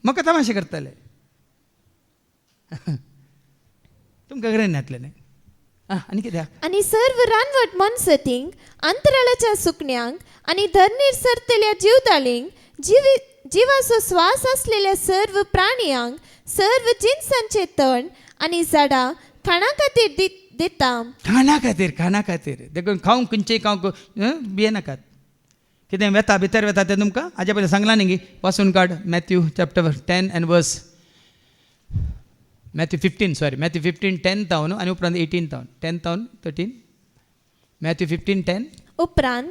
म्हाका तमाशे करताले. तुमकां कितें नातलें न्ही. आनी कित्याक आणि सर्व रानवट मनसतींक अंतराळाच्या सुकण्यांक आणि धरणीर सरतल्या जीवदाळींक जिवाचो श्वास असलेल्या सर्व प्राणयांक सर्व जिन्सांचे तण आणि झाडां खाणा खातीर दिता. खाणा खातीर देखून खावंक खंयचें खावंक भिये नाकात. कितें वेता भितर वेता तें तुमकां हाज्या पयलीं सांगलां न्ही वाचून काड. Matthew chapter 10 and verse Matthew 15 10 तावन आनी उपरांत 18 तावन 10 तावन 13 मॅथ्यू 15:10 उपरांत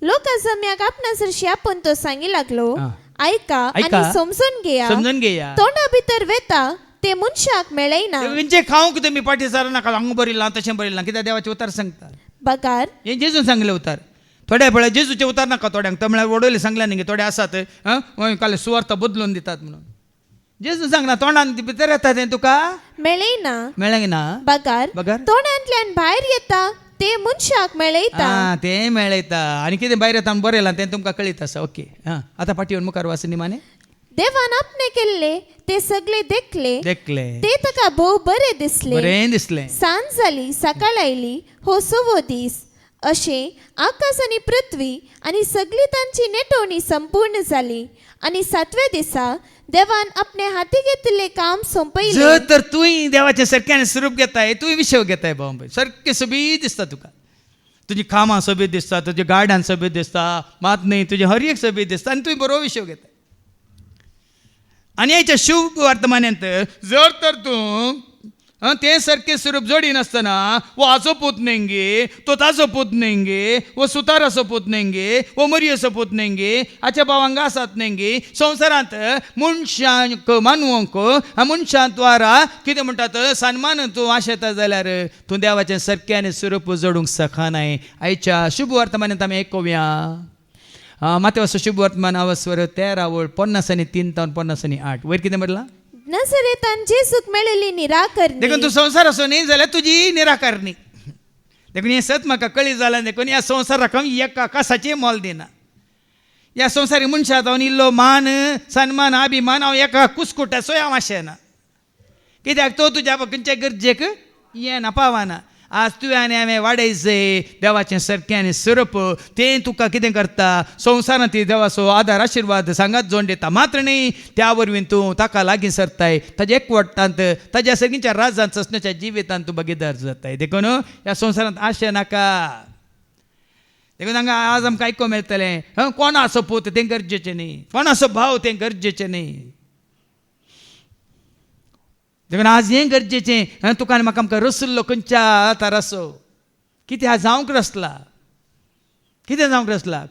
लोकां जम्याक आपणासर शापून तो सांगी लागलो, ऐका आणि समजून घेया. तोंडा भितर वेता ते मनशाक मेळयना. खंयचें खावंक तुमी पाटी सार नाका हांग बरयलां तशें बरयलां कित्याक देवाचे उतार सांगता. बगार हें जेजून सांगलें उतार. थोड्या वेळा जेजूचे उतार नाका थोड्यांक तो म्हळ्यार वडोले सांगलें न्ही थोडे आसात काले सुवार्थ बदलून दितात म्हणून. जेजू सांगना तोंडान भितर येता तें तुका मेळना. बगार तोंडांतल्यान भायर येता ते मनशाक मेळयता. तें मेळयता आनी कितें भायर येता बरयलां तें तुमकां कळीत आसा. ओके आतां पाटी येवन मुखार वाच निमाणे. देवान आपणे केल्ले ते सगळे देखले ते ताका भोव बरें दिसले. सांज जाली सकाळ आयली हो 6वो दीस. अशें आकाश आनी पृथ्वी आनी सगळी तांची नेटोवणी संपूर्ण जाली. आनी 7व्या दिसा देवान आपणे हाती घेतिल्लें काम सोंपयलें. जर तर तुवें देवाचें सारकें स्वरूप घेताय तुवें विशय घेताय बाबा सारकें सोबीत दिसता तुका. तुजी कामां सोबीत दिसता तुज्या गाड्यान सोबीत दिसता मात न्ही तुजें हर एक सोबीत दिसता आनी तुवें बरो विशय घेताय. आनी हेच्या शुभ वर्तमानांत जर तर तूं तें सारकें स्वरूप जोडी नासतना वो हाचो पूत न्हेंगे तो ताचो पूत न्हेंगे वो सुताराचो पूत न्हेंगे वो मरयेचो पूत न्हेंगे हाच्या भावांक आसात न्हेंगे संवसारांत मनशांक मानवंक मनशां द्वारा कितें म्हणटात सन्मान तूं आशेता जाल्यार तूं देवाचें सारकें स्वरूप जोडूंक शकनाय. आयच्या शुभ वर्तमानांत आमी आयकुया मातेवाचो शुभ वर्तमान आवस्वर 13:50-3 तावन 50-8 वयर कितें म्हणलां. नजरेतान जेसूक मेळिल्ली निराकरणी. देखून तूं संवसार असो न्ही जाल्यार तुजी निराकरणी. देखून हें सत म्हाका कळी जालां. देखून ह्या संवसाराक एका कासाचें मोल दिना. ह्या संवसारी मनशाक हांव इल्लो मान सन्मान अभिमान हांव एका कुसकुटाचोय हांव आशेना. कित्याक तो तुज्या खंयच्या गरजेक येना पावना. आज तुवें आनी हांवें वाडयचें देवाचें सारकें स्वरूप तें तुका कितें करता संवसारांत देवाचो आदार आशिर्वाद सांगात जोड दिता. मात्र न्ही त्या वरवीं तूं ताका लागीं सरताय ताज्या एकवटांत ताज्या सगळींच्या राजांत ससण्याच्या जिवितांत तूं भागीदार जाताय. देखून ह्या संवसारांत आशे नाका. देखून हांगा आज आमकां आयकूंक मेळटलें कोणाचो पूत तें गरजेचें न्ही कोणाचो भाव तें गरजेचें न्ही. देखून आज हें गरजेचें तुका आनी म्हाका आमकां रसलो खंयच्या तरासो कितें जावंक रसला.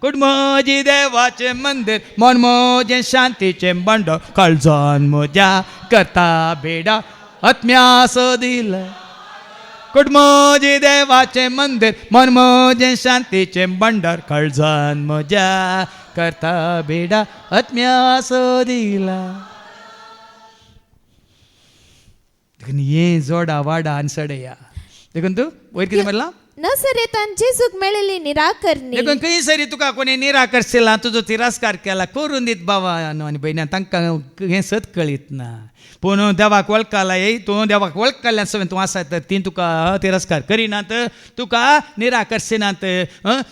कुडमोजी देवाचें मंदीर मन मोजें शांतीचें बंडो काळजान म्हज्या करता बेडा आत्म्यासो दिला. कुडमोजी देवाचें मंदीर मन मोजें शांतीचें बंडर काळजान म्हज्या करता बेडा आत्म्यासो दिला. देखून हें जोडा वाडा आनी सडया. देखून तूं वयर कितें म्हणलां. नजरेतान जेसूक मेळिल्ली निराकरणी. देखून खंय सरी तुका कोणी निराकरशिल्ला तुजो तिरस्कार केला करून दीत बाबानो आनी भयण्यान तांकां हें सत कळीत ना. पूण देवाक वळखला तूं देवाक वळखल्यान सगळें तूं आसा तर ती तुका तिरस्कार करिनात तुका निराकर्शिनात.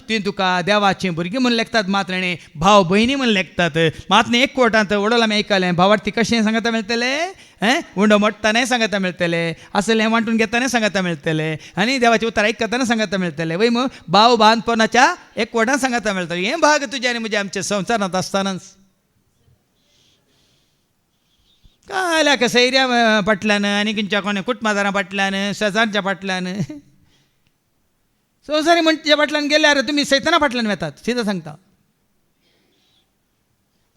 ती तुका देवाचीं भुरगीं म्हूण लेखतात मात्र न्ही भाव भयणी म्हूण लेखतात. मात न्ही एकवटांत वडोल आमी आयकलें भावार्थी कशें सांगता मेळटलें उंडो मोडटानाय सांगता मेळटलें असलें वांटून घेतानाय सांगता मेळटलें आनी देवाचें उतर आयकताना सांगता मेळटलें. वय मग भाव बांदपणाच्या एकवटान सांगता मेळटलें. हें भाग तुज्या आनी म्हज्या आमच्या संवसारांत आसतानाच काल्याक सैऱ्या फाटल्यान आनी खंयच्या कोणे कुटमादारां फाटल्यान शेजारच्या फाटल्यान संवसारी मनच्या फाटल्यान गेल्यार तुमी सैताना फाटल्यान वेतात सिदा सांगता.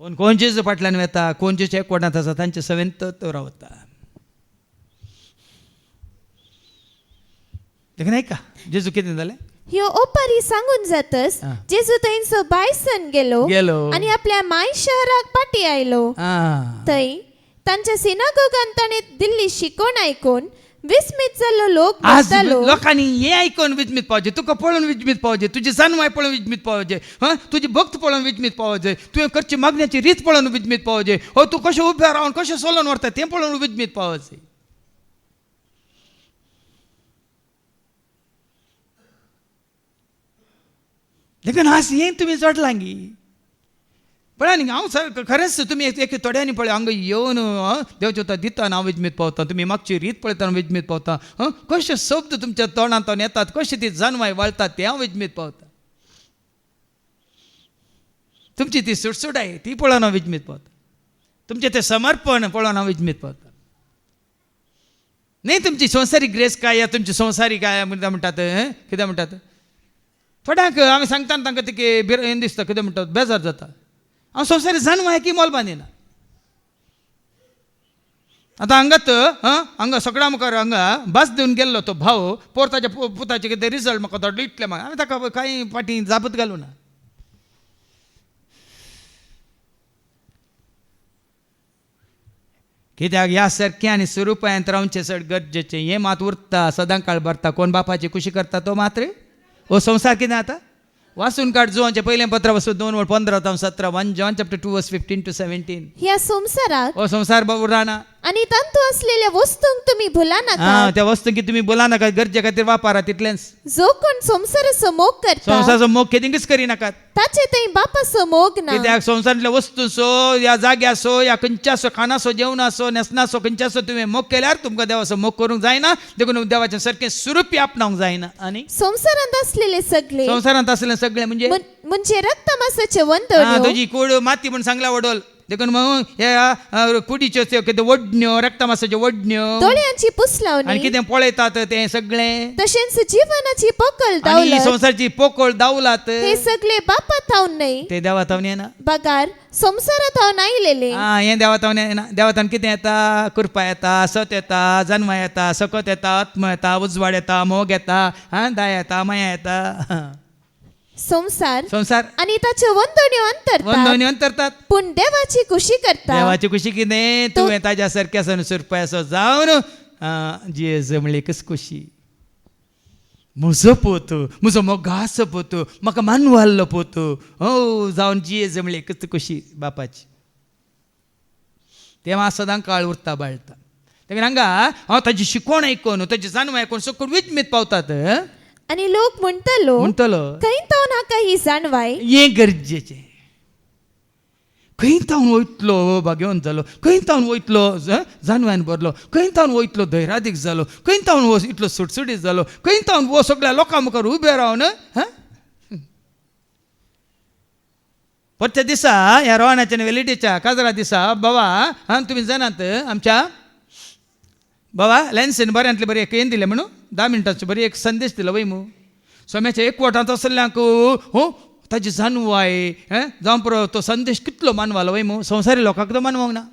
पूण कोणचेच फाटल्यान वेता कोणचेच एकवटांत आसा तांचे सवेंत तो रावता. देखून आयका जेजू कितें जालें. ह्यो ओपारी सांगून जातस जेजू थंयचो बायसन गेलो आनी आपल्या माय शहराक पाटी आयलो. थंय तांच्या सिनागोगांत ताणें दिल्ली शिकोवण आयकून विस्मित जाल्लो लोक आज म्हणटालो, लोकांनी हे ऐकून विचमीत पावजे, तुका पळोवन विचमीत पावजे, तुझी जानवाय पळोवन विचमीत पावजे, तुझी भक्त पळोवन विचमीत पावजे, तुवें करची मागण्याची रीत पळोवन विचमीत पावजे, हो तू कशें उबें रावन कशें सोलोन व्हरता तें पळोवन विचमीत पावजे. देखून आज हें तुमी जोडलांगी पळय न्ही, हांव खरेंच तुमी एक थोड्यांनी पळय हांगा येवन देवचे उतर दिताना हांव विजमीत पावता, तुमी मागची रीत पळयतना विजमीत पावता, कशे शब्द तुमच्या तोंडांतल्यान येतात, कशी ती जानवाय वाळतात तें हांव विजमीत पावता. तुमची ती सुटसुटाय ती पळोवन हांव विजमीत पावता, तुमचें तें समर्पण पळोवन हांव विजमीत पावता. न्ही तुमची संवसारीक ग्रेस काय या तुमची संवसारीक काय म्हणटात, कितें म्हणटात थोड्यांक आमी सांगतना तांकां ती हें दिसता, कितें म्हणटात बेजार जाता. हांव संवसारी जानवाय की मोल बांदिना. आतां हांगात हांगा सगळ्या मुखार हांगा भास दिवन गेल्लो तो भाव पोरताच्या पुताचे कितें रिजल्ट म्हाका धाडलो इतलें म्हाका, हांवें ताका कांय फाटीं जापत घालूं ना. कित्याक ह्या सारकें आनी स्वरुपांत रावचें चड गरजेचें, हें मात उरता सदां काळ भरता. कोण बापाची खुशी करता तो मात्र हो संवसार कितें आता वाचून काड. जोआंचें पयलें पत्र वचून 2:15-17 1 John chapter 2 verse 15 to 17. ह्या संवसारात हो संसार उरना आणि तांतू असलेल्या वस्तूंक तुम्ही भुला नाका. त्या वस्तू की तुम्ही बोला नाका, गरजे खातीर वापरा तितलेंच. जो कोण संसाराचो मोग करता संसाराचो मोग केदींच करिनाकात, ताचे थंय बापाचो मोग ना. कित्याक संवसारांतल्या वस्तूंचो या जाग्याचो या खंयच्यासो खाणाचो जेवणाचो न्हेसणाचो खंयच्यासो तुवें मोग केल्यार तुमकां देवाचो मोग करूंक जायना. देखून देवाचें सारकें स्वरूपी आपणावंक जायना. आनी संसारांत असलेले सगळे संवसारांत असलें सगळें म्हणजे म्हणजे रक्त मांसाचे वंतड्यो, तुजी कूड माती म्हूण सांगला वडोल. देखून मग ह्या कुडीच्यो कितें वडण्यो रक्तमासाच्यो वडण्यो, दोळ्यांची पुसलावणी आनी कितें पळयतात तें सगळें, तशेंच जीवनाची पोकळ आनी दावलत, संवसाराची पोकळ दावलात हे सगळे बापात थावन न्हय, ते देवातावन येना. बगार संसारात थावन आयलेले. हें देवातावन येना. देवातावन कितें येता? कृपा येता, सत येता, जन्म येता, सकत येता, आत्म येता, उजवाड येता, मोग येता, दया येता, माया येता. संसार आणि ताच्यो वंदण्यो अंतरतात, पूण देवाची खुशी करता. देवाची खुशी कितें? तुवें ताज्या सारक्या सुरपायसो जावन जियेस जमळेकच खुशी. म्हजो पोत, म्हजो मोगाचो पोत, म्हाका मानवाल्लो पोत जावन जिये जमळेकच खुशी बापाची. तेव्हा सदां काळ उरता बाळटा. देखून हांगा हांव ताची शिकवण आयकून ताची जानव आयकून सकून विचमीत पावतात. आणि लोक म्हणटलो खंय तावन हाका ही जाणवाय हें गरजेचें. खंय तावन वयतलो भाग्यवंत जालो, खंय तावन वयतलो जानवान भरलो, खंय तावन वयतलो धैर्यादीक जालो, खंय तावन इतलो सुटसुटीत जालो, खंय तावन वो सगळ्या लोकां मुखार उबे रावन. परच्या दिसा ह्या रोहनाच्या वेलिटीच्या काजरा दिसा बाबा तुमी जाणात आमच्या बाबा लॅन्सेन बऱ्यांतले बरें एक हें दिलें म्हणून 10 मिनटांचो बरी एक संदेश दिलो वय मू. सोम्याच्या एकवटांत असल्ल्यांक ताजी जानवाय जावं पुरो तो संदेश कितलो मानवालो वय मू. संवसारी लोकांक तो मानवंक ना.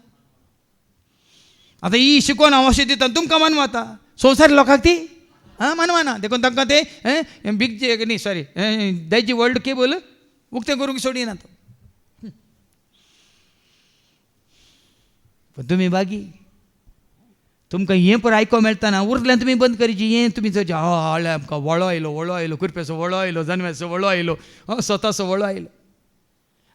आतां ही शिकोवन हांव अशें दिता तुमकां मानवता, संवसारी लोकांक ती मानवाना. देखून तांकां ते बिग जे न्ही सॉरी दैजी वर्ल्ड केबल उक्तें करूंक सोडिना तो. पण तुमी बागी तुमकां हें पळय आयको मेळटाना उरल्यान तुमी बंद करची. हें तुमी जर आमकां वळो आयलो कुरप्याचो वळो आयलो, जानव्याचो वळो आयलो, स्वताचो वळो आयलो.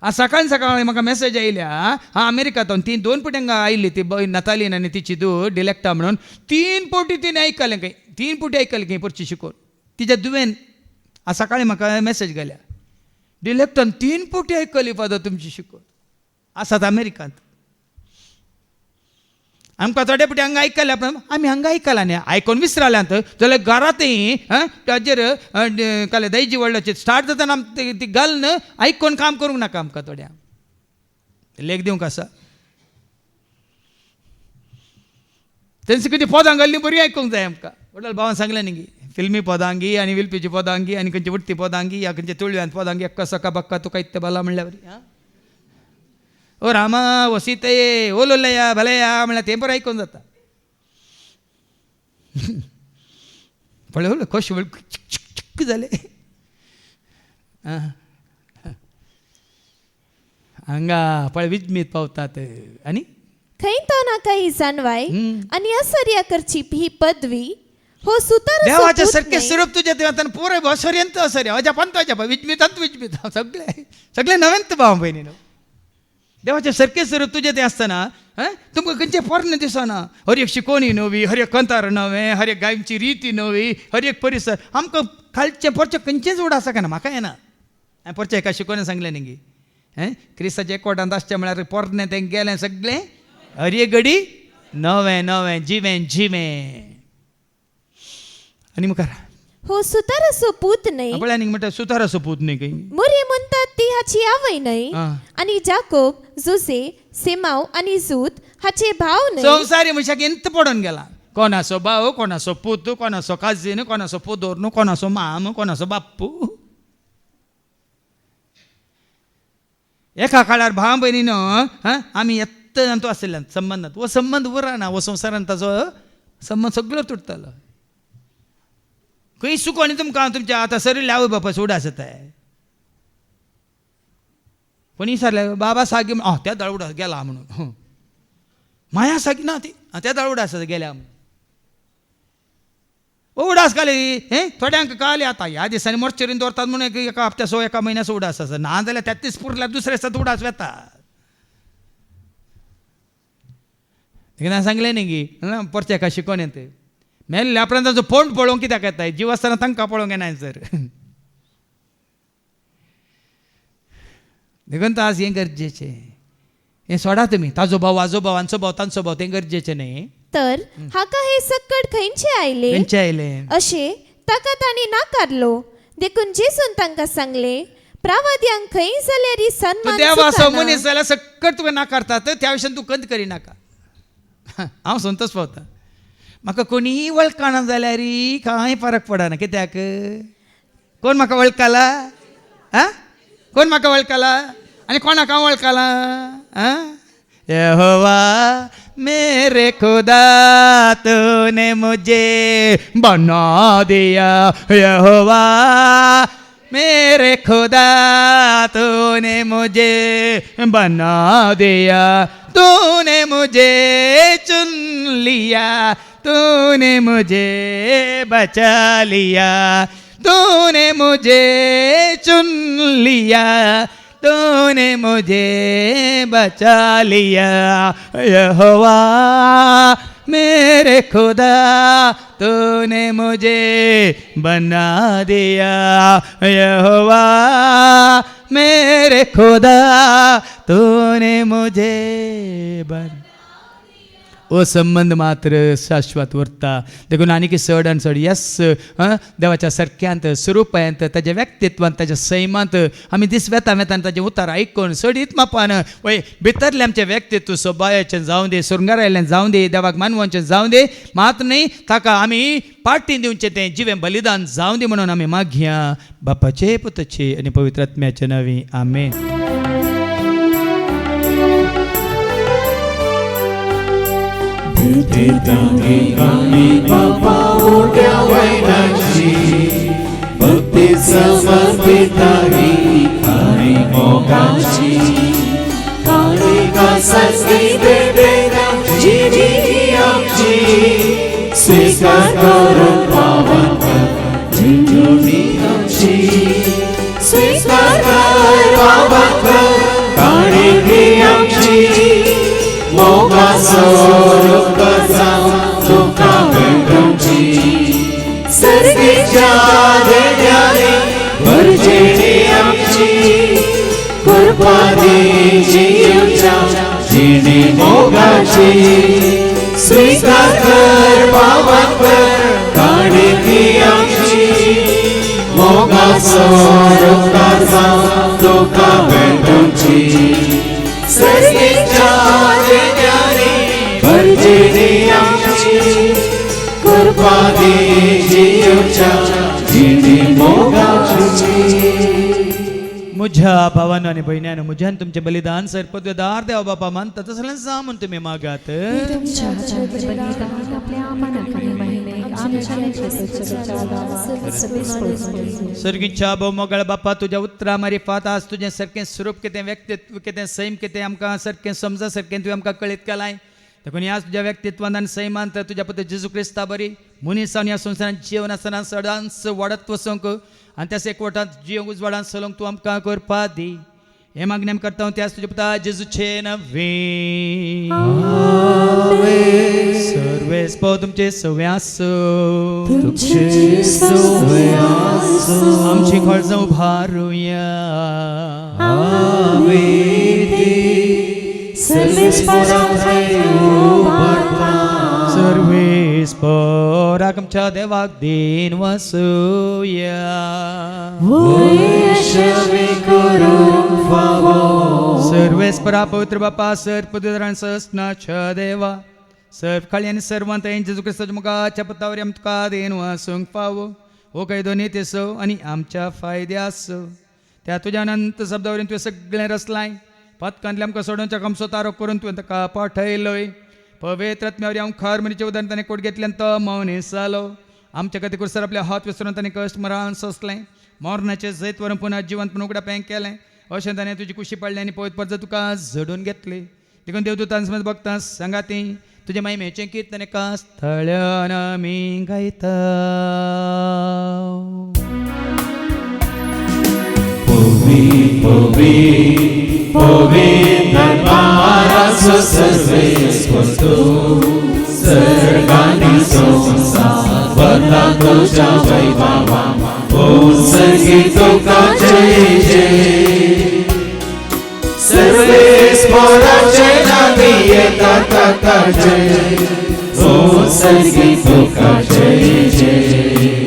आज सकाळी म्हाका मॅसेज आयल्या अमेरिकांतून 2 पुट्यांक आयिल्ली ती नतालीन आनी तिची धूव डिलेक्टा म्हणून 3 फावटी तिणें आयकलें खंय 3 फावटी आयकलें खंय परची शिकोवन तिच्या धुवेन. आज सकाळी म्हाका मॅसेज घाल्या डिलेक्टान 3 फावटी आयकली फादर तुमची शिकोवन. आसात अमेरिकांत. आमकां थोडे पुटी हांगा आयकल्या पण आमी हांगा आयकला न्ही आयकोन विसराल्यांत जाल्यार घरांतय ताजेर काले दैजी व्हडल्याचेर स्टार्ट जाताना ती गल आयकोन काम करूंक नाका. आमकां थोड्यांक लेख दिवंक आसा. तेंची कितें पदां घाल्ली बरी आयकूंक जाय आमकां. वडल भावान सांगलें न्ही फिल्मी पदांगी आनी विलपीची पदांगी आनी खंयची उडटी पदांगी या खंयच्या तुळव्यांत पदांगी एक्का सका बक्का तुका इत्ते बाला म्हणल्या बरी. ओ रामा ओ सीते ओ लोलया भलया म्हणल्यार तें बरें आयकून जाता. पळय कशें वेळ चिक्क जालें. हांगा पळय विजमीत पावतात. आनी खंय तो ना काही जाणवाय आणि असर्या करची ही पदवी हो सुतार देवाच्या सारखे स्वरूप तुझ्या देवात पुरे बसर्यंत असर्या अजा पंताच्या विजमितात सगळे सगळे नव्यान भाव बहिणीनं देवाच्या सारखे स्वरूप तुझे ते असताना तुमकां खंयचे पोरणे दिसना हर एक शिकोवणी नवी हर एक कंतार नवें हर एक गायची रिती नवी हर एक परिसर आमकां खालचे पोरचे खंयचेच उड आसा काय ना म्हाका येना हांवें पोरचे एका शिकोवणे सांगलें न्ही क्रिस्ताच्या एकवटांत आसचें म्हळ्यार पोरणे तें गेलें सगळें हर एक घडी नवें नवें जिवें जिवें आनी मुखार हो सुतार पूत न्हय पळय आनीक म्हणटा सुतार पूत न्ही खंय मोरे म्हणतात ती हाची आवय न्हय आं. आणि जाकोब जुसे सेमाव आणि जूत हाचे भाव न्हय संवसारी मनशाक इंत पडून गेला कोणाचो भाव कोणाचो पूत कोणाचो काजीन कोणाचो पोदोर कोणाचो माम कोणाचो बाप्पू एका काळार भाव भयणीनो आमी येत्त आसलेल्यान संबंधांत वो संबंध उरना वो संवसारान ताजो संबंध सगळो तुटतलो खंय सुकोवणी तुमकां तुमच्या आतां सरिल्ल्या आवय बापाचो उडास येताय कोणी विचारलें बाबा सागी त्या दाळ गेला म्हणून माया सागी ना ती त्या दाळ उडास गेल्या म्हणून उडास काली थोड्यांक कळ्ळें आतां ह्या दिसांनी मोर्चेरीन दवरतात म्हणून एका हप्त्याचो एका म्हयन्याचो उडास आसा ना जाल्यार 33 पुरल्यार दुसऱ्या दिसात उडास वेतात एकदां सांगलें न्ही गी परचे एका शिकोवन येते मेल्ल्या उपरांत ताजो फोंड पळोवंक कित्याक येताय जीव आसतना तांकां पळोवंक येनाय सर देखून आज हें गरजेचें हें सोडा तुमी ताजो भाव आजो भाव हांचो भाव तांचो भाव तें गरजेचें न्ही तर हाका हे सकट खंयचे आयले खंयचे आयले अशे ताका तांणी नाकारलो देखून जेसून तांकां सांगले प्रवाद्यांक खंय जाल्यार तूं सन्मान देव असो चुकाना. मनीस जाल्यार सकट तुका नाकारतात त्या विशयान तूं कंत करिनाका हांव संतोश पावता म्हाका कोणीय वळखना जाल्यार कांय फरक पडना कित्याक कोण म्हाका वळखला कोण म्हाका वळखला आनी कोणाक हांव वळखला यहोवा मेरे खुदा तूने मुझे बना दिया यहोवा मेरे खुदा तूने मुझे बना दिया तूने मुझे चुन लिया तूने मुझे बचा लिया तूने मुझे चुन लिया तूने मुझे बचा लिया यहोवा मेरे खुदा तूने मुझे बना दिया यहोवा मेरे खुदा तूने मुझे बना ओ संबंध मात्र शाश्वत उरता देखून आनीक चड आनी चड यस देवाच्या सारक्यांत स्वरुपांत ताच्या व्यक्तित्वांत ताच्या सैमांत आमी दीस वेता वेतान ताचें उतर आयकून सडीत मापान वय भितरलें आमचें व्यक्तित्व सोबायाचें जावं दे सुरंगारायलें जावं दे देवाक मानवाचें जावं दे मात न्ही ताका आमी पाटी दिवचें तें जिवें बलिदान जावं दी म्हणून आमी मागया बापाचे पुताचे आनी पवित्र आत्म्याचे नांवी आमेन. बापा उड्या वैराची भक्ती समर्पिताही आणि मोगाची खाली कासाची देवेना जीवी आमची स्वीकार करून पावन जीवी आमची स्वीकार कर पावन काळी आमची मोगा स्वरूप तुका वेंगुची सर्गीच्या देण्याने भरजेणी आमची कृपा दे जीवच्या जिणी मोगाची स्वीकार कर पावन काळी आमची मोगा स्वरूप तुका वेंगुची सर्गीच्या भरजेणी आमची कृपा दे जीवच्या जिणी मोगाची. मुझ्या भावांनो आणि भयण्यानो मुझ्यान तुमचे बलिदान सरपदवेदार देव बापा मानता तसलें जा म्हणून तुम्ही मागात. सर्गीच्या मोगळ बापा तुझ्या उतरा मारिफात आज तुझें सारकें स्वरूप कितें व्यक्तित्व कितें सैम कितें आमकां सारकें समजा सारकें तुवें आमकां कळीत केलाय तर कोणी आज तुझ्या व्यक्तित्वान सैमान तर तुझ्या पद्धती जेजू क्रिस्ता बरी मुनीसावन या संवसारात जीवन आसतना सदांच वाडत वसोंक आनी त्याच एकवटात जीव उजवाडान चलोंक तूं आमकां करपा दी हे मागणी आमी करता त्याच तुजे पुता जेजूचे नवे सर्वेस पाव तुमचे सव्यास आमची खळज उभारुया सर्वेस पराक आमच्या देवाक दिन वसूया सर्वेस परा पवित्र बापा सर पदरान सस्नाच्या देवा सर्व खाली आनी सर्वांत जेजू क्रिस्ताच्या मुखाच्या पतावरी आमकां दिन वसूंक फावो हो काही दोन्ही तेसो आनी आमच्या फायद्यास त्या तुज्या अनंत शब्दावरीन तुवें सगळें रचलाय पथकांतले आमकां सोडोवच्या कमसो तारो करून तुवें ताका पाठयलोय पवित्र आत्म्यावरी हांव खार मनीच्या उदाहरण ताणें कोट घेतल्यान तो मौनी जालो आमच्या खातीर कुसर आपले हात विसरून ताणें कश्ट मरण सोंसलें मोरणाचें जैत व्हरून पुन्हा जिवंत पूण उगड्या पेंग केलें अशें ताणें तुजी कुशी पडली आनी पवित्र परत तुका झडून घेतली देखून देवदूतां समज भक्तां सांगाती तुजे महिमेचें कीर्तन एका स्थळान आमी गायता दरबाराचो सर्वेस्पतो सर्गांनी संसार बदला तुझ्या वैभवा ओ सर्गी तुका जय जय सर्वेस्पराचे नामी येता ताका जय ओ सर्गी तुका जय जय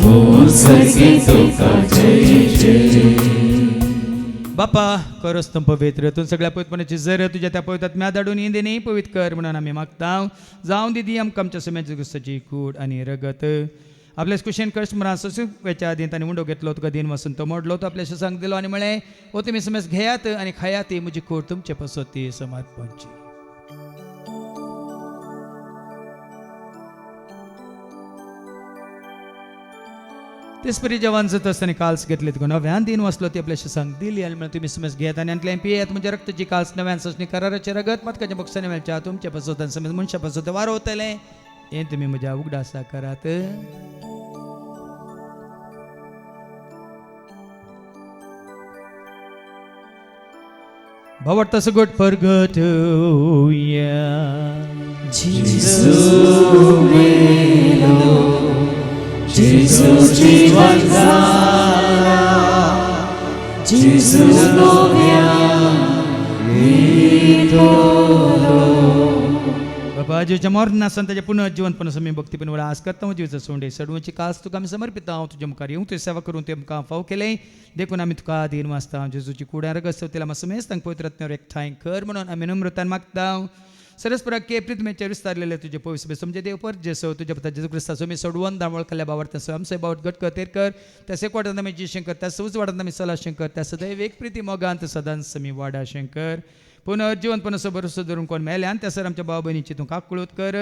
ओ सर्गी तुका जय जय बापा करोस तुम पवित्र तूं सगळ्या पवित्रपणाची जर तुझ्या त्या पवित्रात म्या धाडून इंदिनी पवित्र कर म्हणून आमी मागता जावं दिदी आमकां आमच्या समेत गुस्ताची कूड आनी रगत आपल्या कुशेन कश्ट मरा ससूच्या आदीन ताणें उंडो घेतलो तुका दिन वसून तो मोडलो तो आपल्या सांग दिलो आनी म्हळें हो तुमी समेज घेयात आनी खायात म्हजी कूड तुमचे पसोती समर्पणची तेच परी जवान जात असताना काल्स घेतले तुका नव्यान दिन वसलो ती आपल्याशी सांग दिली आनी म्हणून तुमी समेज घेयात आनी आंतल्यान पियेत म्हणजे रक्ताची काल्स नव्यान ससणी कराराचे रगत मतकाच्या बक्षाने मेळच्या तुमच्या पसोतान समेज मनशा पसोत वारोवतले हे तुमी म्हज्या उगडासा करात भावडता सगोट परगट Jesus जीवन झाला Jesus बाबा जीवच्या मोरना संताच्या पुनः जीवनपण समी भक्ती पण आज करता जीवचा सोंडे सडवची कास तुका आमी समर्पित हांव तुझ्या मुखार येवं तुझी सेवा करून तुमकां फाव केले देखून आमी तुका दिन वाचता जेजूची कुड्या रगत चवथीला आमी समेज तांकां पवित्र रत्नावर एकठांय कर म्हणून आमी नम्रतान मागता सरस्परा के प्रितमेचे विस्तारलेले तुझे पवित्र समजे देव पर जेसो तुझ्या पता जेजू क्रिस्ताचो मी सोडवून दामोळ खाल्ल्या बावरता आमचे बावट गट कर तेर कर त्या सेक वाटत आमी जी शंकर त्या सऊच वाटत आमी सला शंकर त्या सदैव एक प्रीती मोगांत सदांच समी वाडा शंकर पुनः जीवनपण असो भरोसो धरून कोण मेल्यान त्या सर आमच्या भाव भयणीची तूं काकुळूत कर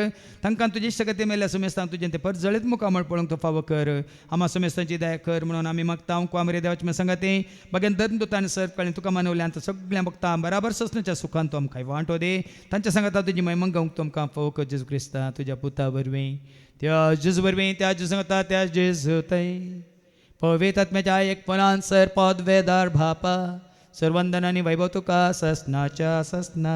तांकां तुजी सगळे मेल्या समेस्तां तुजें ते पर जळीत मुखामळ पळोवंक तो फावो कर आमा समेस्तांची दया कर म्हणून आमी मागता कोमरे देवाची सांगाते बगेन धरून तुतान सर कळ्ळें तुका मानवल्यान तो सगळ्यां भक्तां बराबर ससण्याच्या सुखान तो आमकां वांटो दे तांच्या सांगाता तुजी महिमा गावंक तुमकां फावो कर जेजू क्रिस्ता तुज्या पुता वरवीं त्या जेजू वरवीं त्या जेजू सांगता त्या जेजू थंय पवित्र आत्म्याच्या एकपणान सर पद वेदार भापा सर्वंदन आणि वैभव तुका ससनाच्या ससना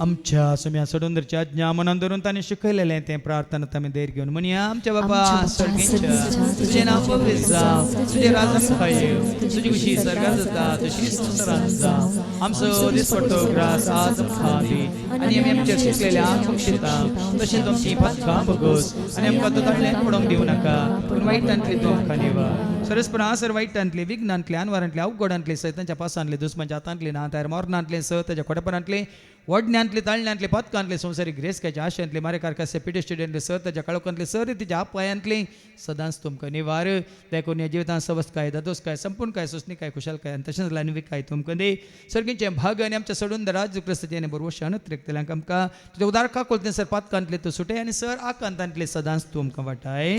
आमच्या सुम्या सोडूंदरच्या आज्ञा मनान धरून ताणें शिकयलेलें तें प्रार्थना आमी देर घेवन म्हणया आमच्या बाबा सर्गेच्या तुजें नांव पवित्र जावं तुजें राज्य खायो तुजी खुशी सर्गार जाता तशी संवसारांत जावं आमचो दिसपट्टो ग्रास आज आमकां दी आनी आमी आमचेर शिकलेल्या आमकां तशेंच आमची पथकां भोगोस आनी आमकां तूं तांतल्यान पडोवंक दिवं नाका पूण वायटांतली तूं आमकां निवा सरस्परा सर वायटांतली विघ्नांतली अनवारांतली अवघडांतली सैतांच्या पासांतली दुस्मांच्या हातांतली ना तयार मोरणांतली स ताच्या खोटेपणांतली वडण्यांतले ताळण्यांतले पथकांतले संवसारीक रेसकाच्या आशयांतले मारेकारकासे पिडेस्टेडियंतले सर ताच्या काळोखांतले सर तिच्या पायांतले सदांच तुमकां निवार देखून ह्या जिवितांत सवस्त काय दादोस काय संपूर्ण काय सुस्नी काय खुशाल काय आनी तशेंच लानवीक काय तुमकां दे सर्गींचे भाग आनी आमच्या सोडून राज क्रिस्ताचे आनी बरोबर शानत रेखतल्यांक आमकां तुझ्या उदार काकोलते सर पातकांतले तूं सुटे आनी सर आकांतांतले सदांच तुमकां वाटाय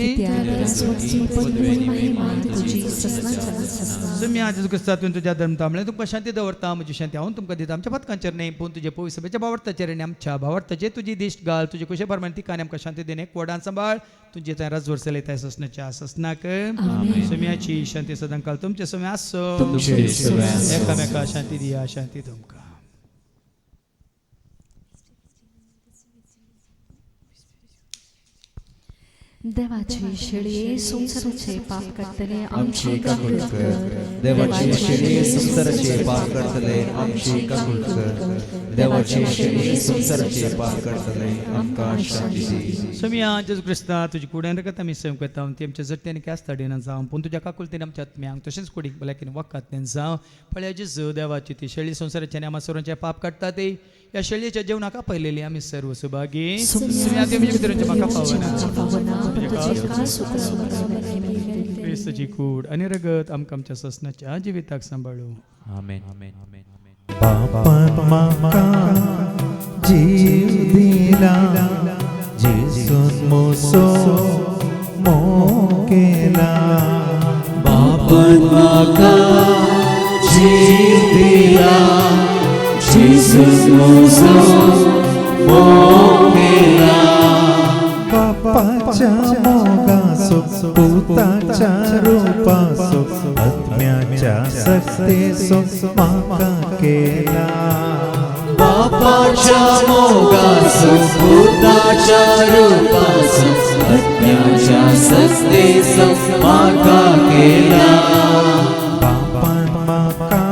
तुम्ही आज क्रिस्तातून तुझ्या धर्मतामळे तुमकां शांती दवरता म्हजी शांती हांव तुमकां दिता आमच्या पथकांचेर न्ही पूण तुजे पवित्र सभेच्या भावार्थाचेर आनी आमच्या भावार्थाचेर तुजी दिश्ट घाल तुजे कुशे प्रमाणे तिकांनी आमकां शांती देणे कोडान सांबाळ तुझे थंय राजवर चलयताय ससनाच्या ससनाक सुम्याची शांती सदां काल तुमचे सुम्या आसो एकामेका शांती दिया शांती तुमकां देवाची शेळये संसाराचे पाप करतले आमची कबूल कर देवाची शेळये संसाराचे पाप करतले आमची कबूल कर देवाची शेळये संसाराचे पाप करतले आमकां शांती दी सुम्या जेजू क्रिस्ता तुजी कुड्यान रगत आमी सेव करता ती आमच्या जट्ट्यानी कास्ताडीन जावं पूण तुज्या काकुलतेन आमच्या आत्म्यांक तशेंच कुडीक भलायकेन वकातल्यान जावं फळ्या जेजू देवाची ती शेळी संसाराचे आनी आमा सर्वांचे पाप काडटा ती या शेळयेच्या जेवणाका पयलेली आमी सर्व सुभागी सुम्या तुमचे भितरूचे म्हाका पावना क्रिस्ताची कूड आनी रगत आमकां आमच्या ससनाच्या जिविताक सांबाळू आमेन आमेन आमेन पापान म्हाका जीव दिला जेसून मोसो मोग केला बापान म्हाका जीव दिला जेसून मोसो मोग केला बापाच्या मोगासो पुताच्या रूपासो आत्म्याच्या सक्तेसो म्हाका केला बापाच्या मोगासो पुताच्या रूपासो आत्म्याच्या सक्तेसो म्हाका केला बापान म्हाका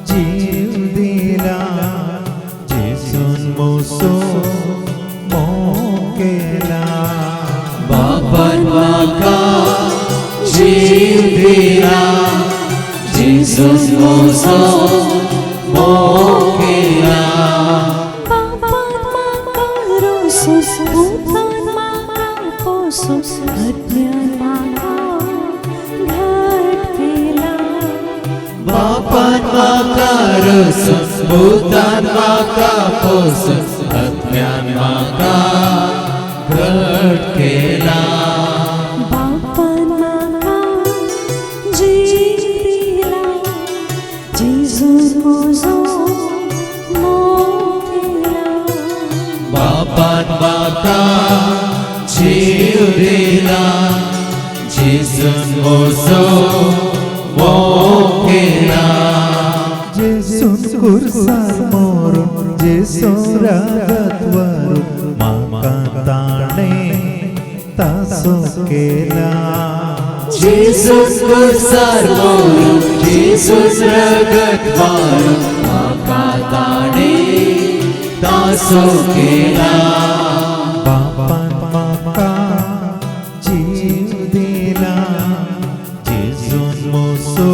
जीव दिला जेसून मोसो मोग केला बापान म्हाका जीव दिला जेसून मोसो मोग केला बापान म्हाका रोसूस भूतान म्हाका पोसूस अज्ञान म्हाका घाट केला बापान म्हाका रोसूस भूतान म्हाका पोसूस अज्ञान म्हाका घट केला बापान म्हाका जीव दिला जेजून म्हजो मोग केला बापान म्हाका जीव दिला जेसून म्हजो मोग केला जेसून खुर्सार मोरून जेसून रागत वरून म्हाका ताणे तासो केला जेसूस खुर्सार मोरून जेसूस रगत मारून म्हाका ताणे तासो केला बापान म्हाका जीव दिला जेसून मोसो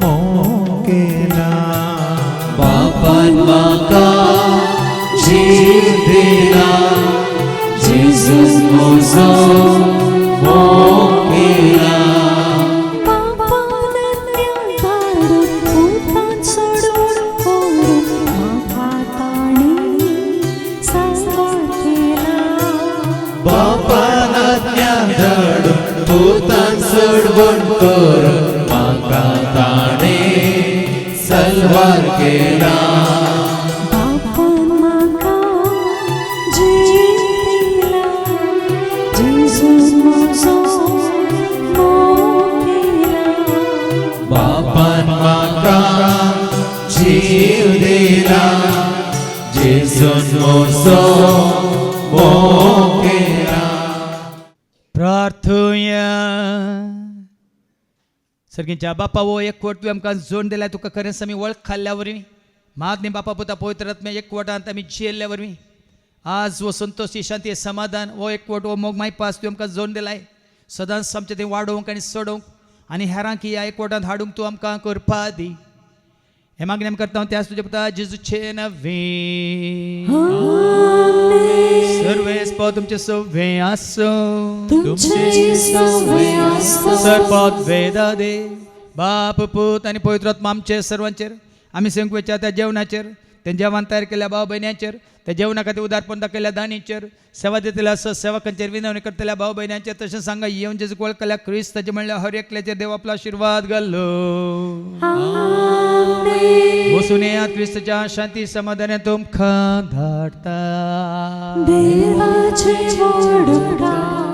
मोग केला बापान म्हाका जीव दिला जेसूस म्हजो मोग केला बापान अन्याय धाडून भूतान सोडून कोरून म्हाका ताणी सांबाळ केला बापान आज्ञा धाडून भूतान सोडवण करून म्हाका ताणे सल्वार केला बापान म्हाका जीव दिला जेजून म्हजो मोग केला बापान म्हाका जीव दिला जेसून म्हजो मोग केला प्रार्थुया सर्गींच्या बापा वो एकवट तुवें आमकां जोड दिल्या तुका खरेंच आमी वळख खाल्ल्या वरवीं मात न्ही बापा पुता पवित्र आत्म्या एकवटांत आमी जियेल्ल्या वरवीं आज वो संतोशी शांती समाधान वो एकवट वो मोग मायपास तुवें आमकां जोड दिलाय सदांच आमचें तें वाडोवंक आनी चडोवंक आनी हेरांक ह्या एकवटांत हाडूंक तूं आमकां करपा दी हे मागणी आम्ही करता त्यास तुझ्या पुता जेजूचे नव्हे सर्वेस पाव तुमचे सव्वे असो तुमचे सव्वे असो सर्पात वेदा दे बाप पूत आणि पवित्रात्मा आमचे सर्वांचेर आम्ही संकवेच्या त्या जेवणाचेर त्या जेवण तयार केल्या भाव बहिण्यांचेर त्या जेवणा खातीर उदारपण दाखयल्या दानीचेर सेवा दितल्या सेवकांचेर विनवणी करतल्या भाव बहिण्यांचेर तशें सांगा येवन जेजू वळखल्या क्रिस्ताचे म्हणल्यार हर एकल्याचेर देव आपलो आशीर्वाद घाल्लो वचून येयात क्रिस्ताच्या शांती समाधानान तुमकां धाडटा देवाचे वडा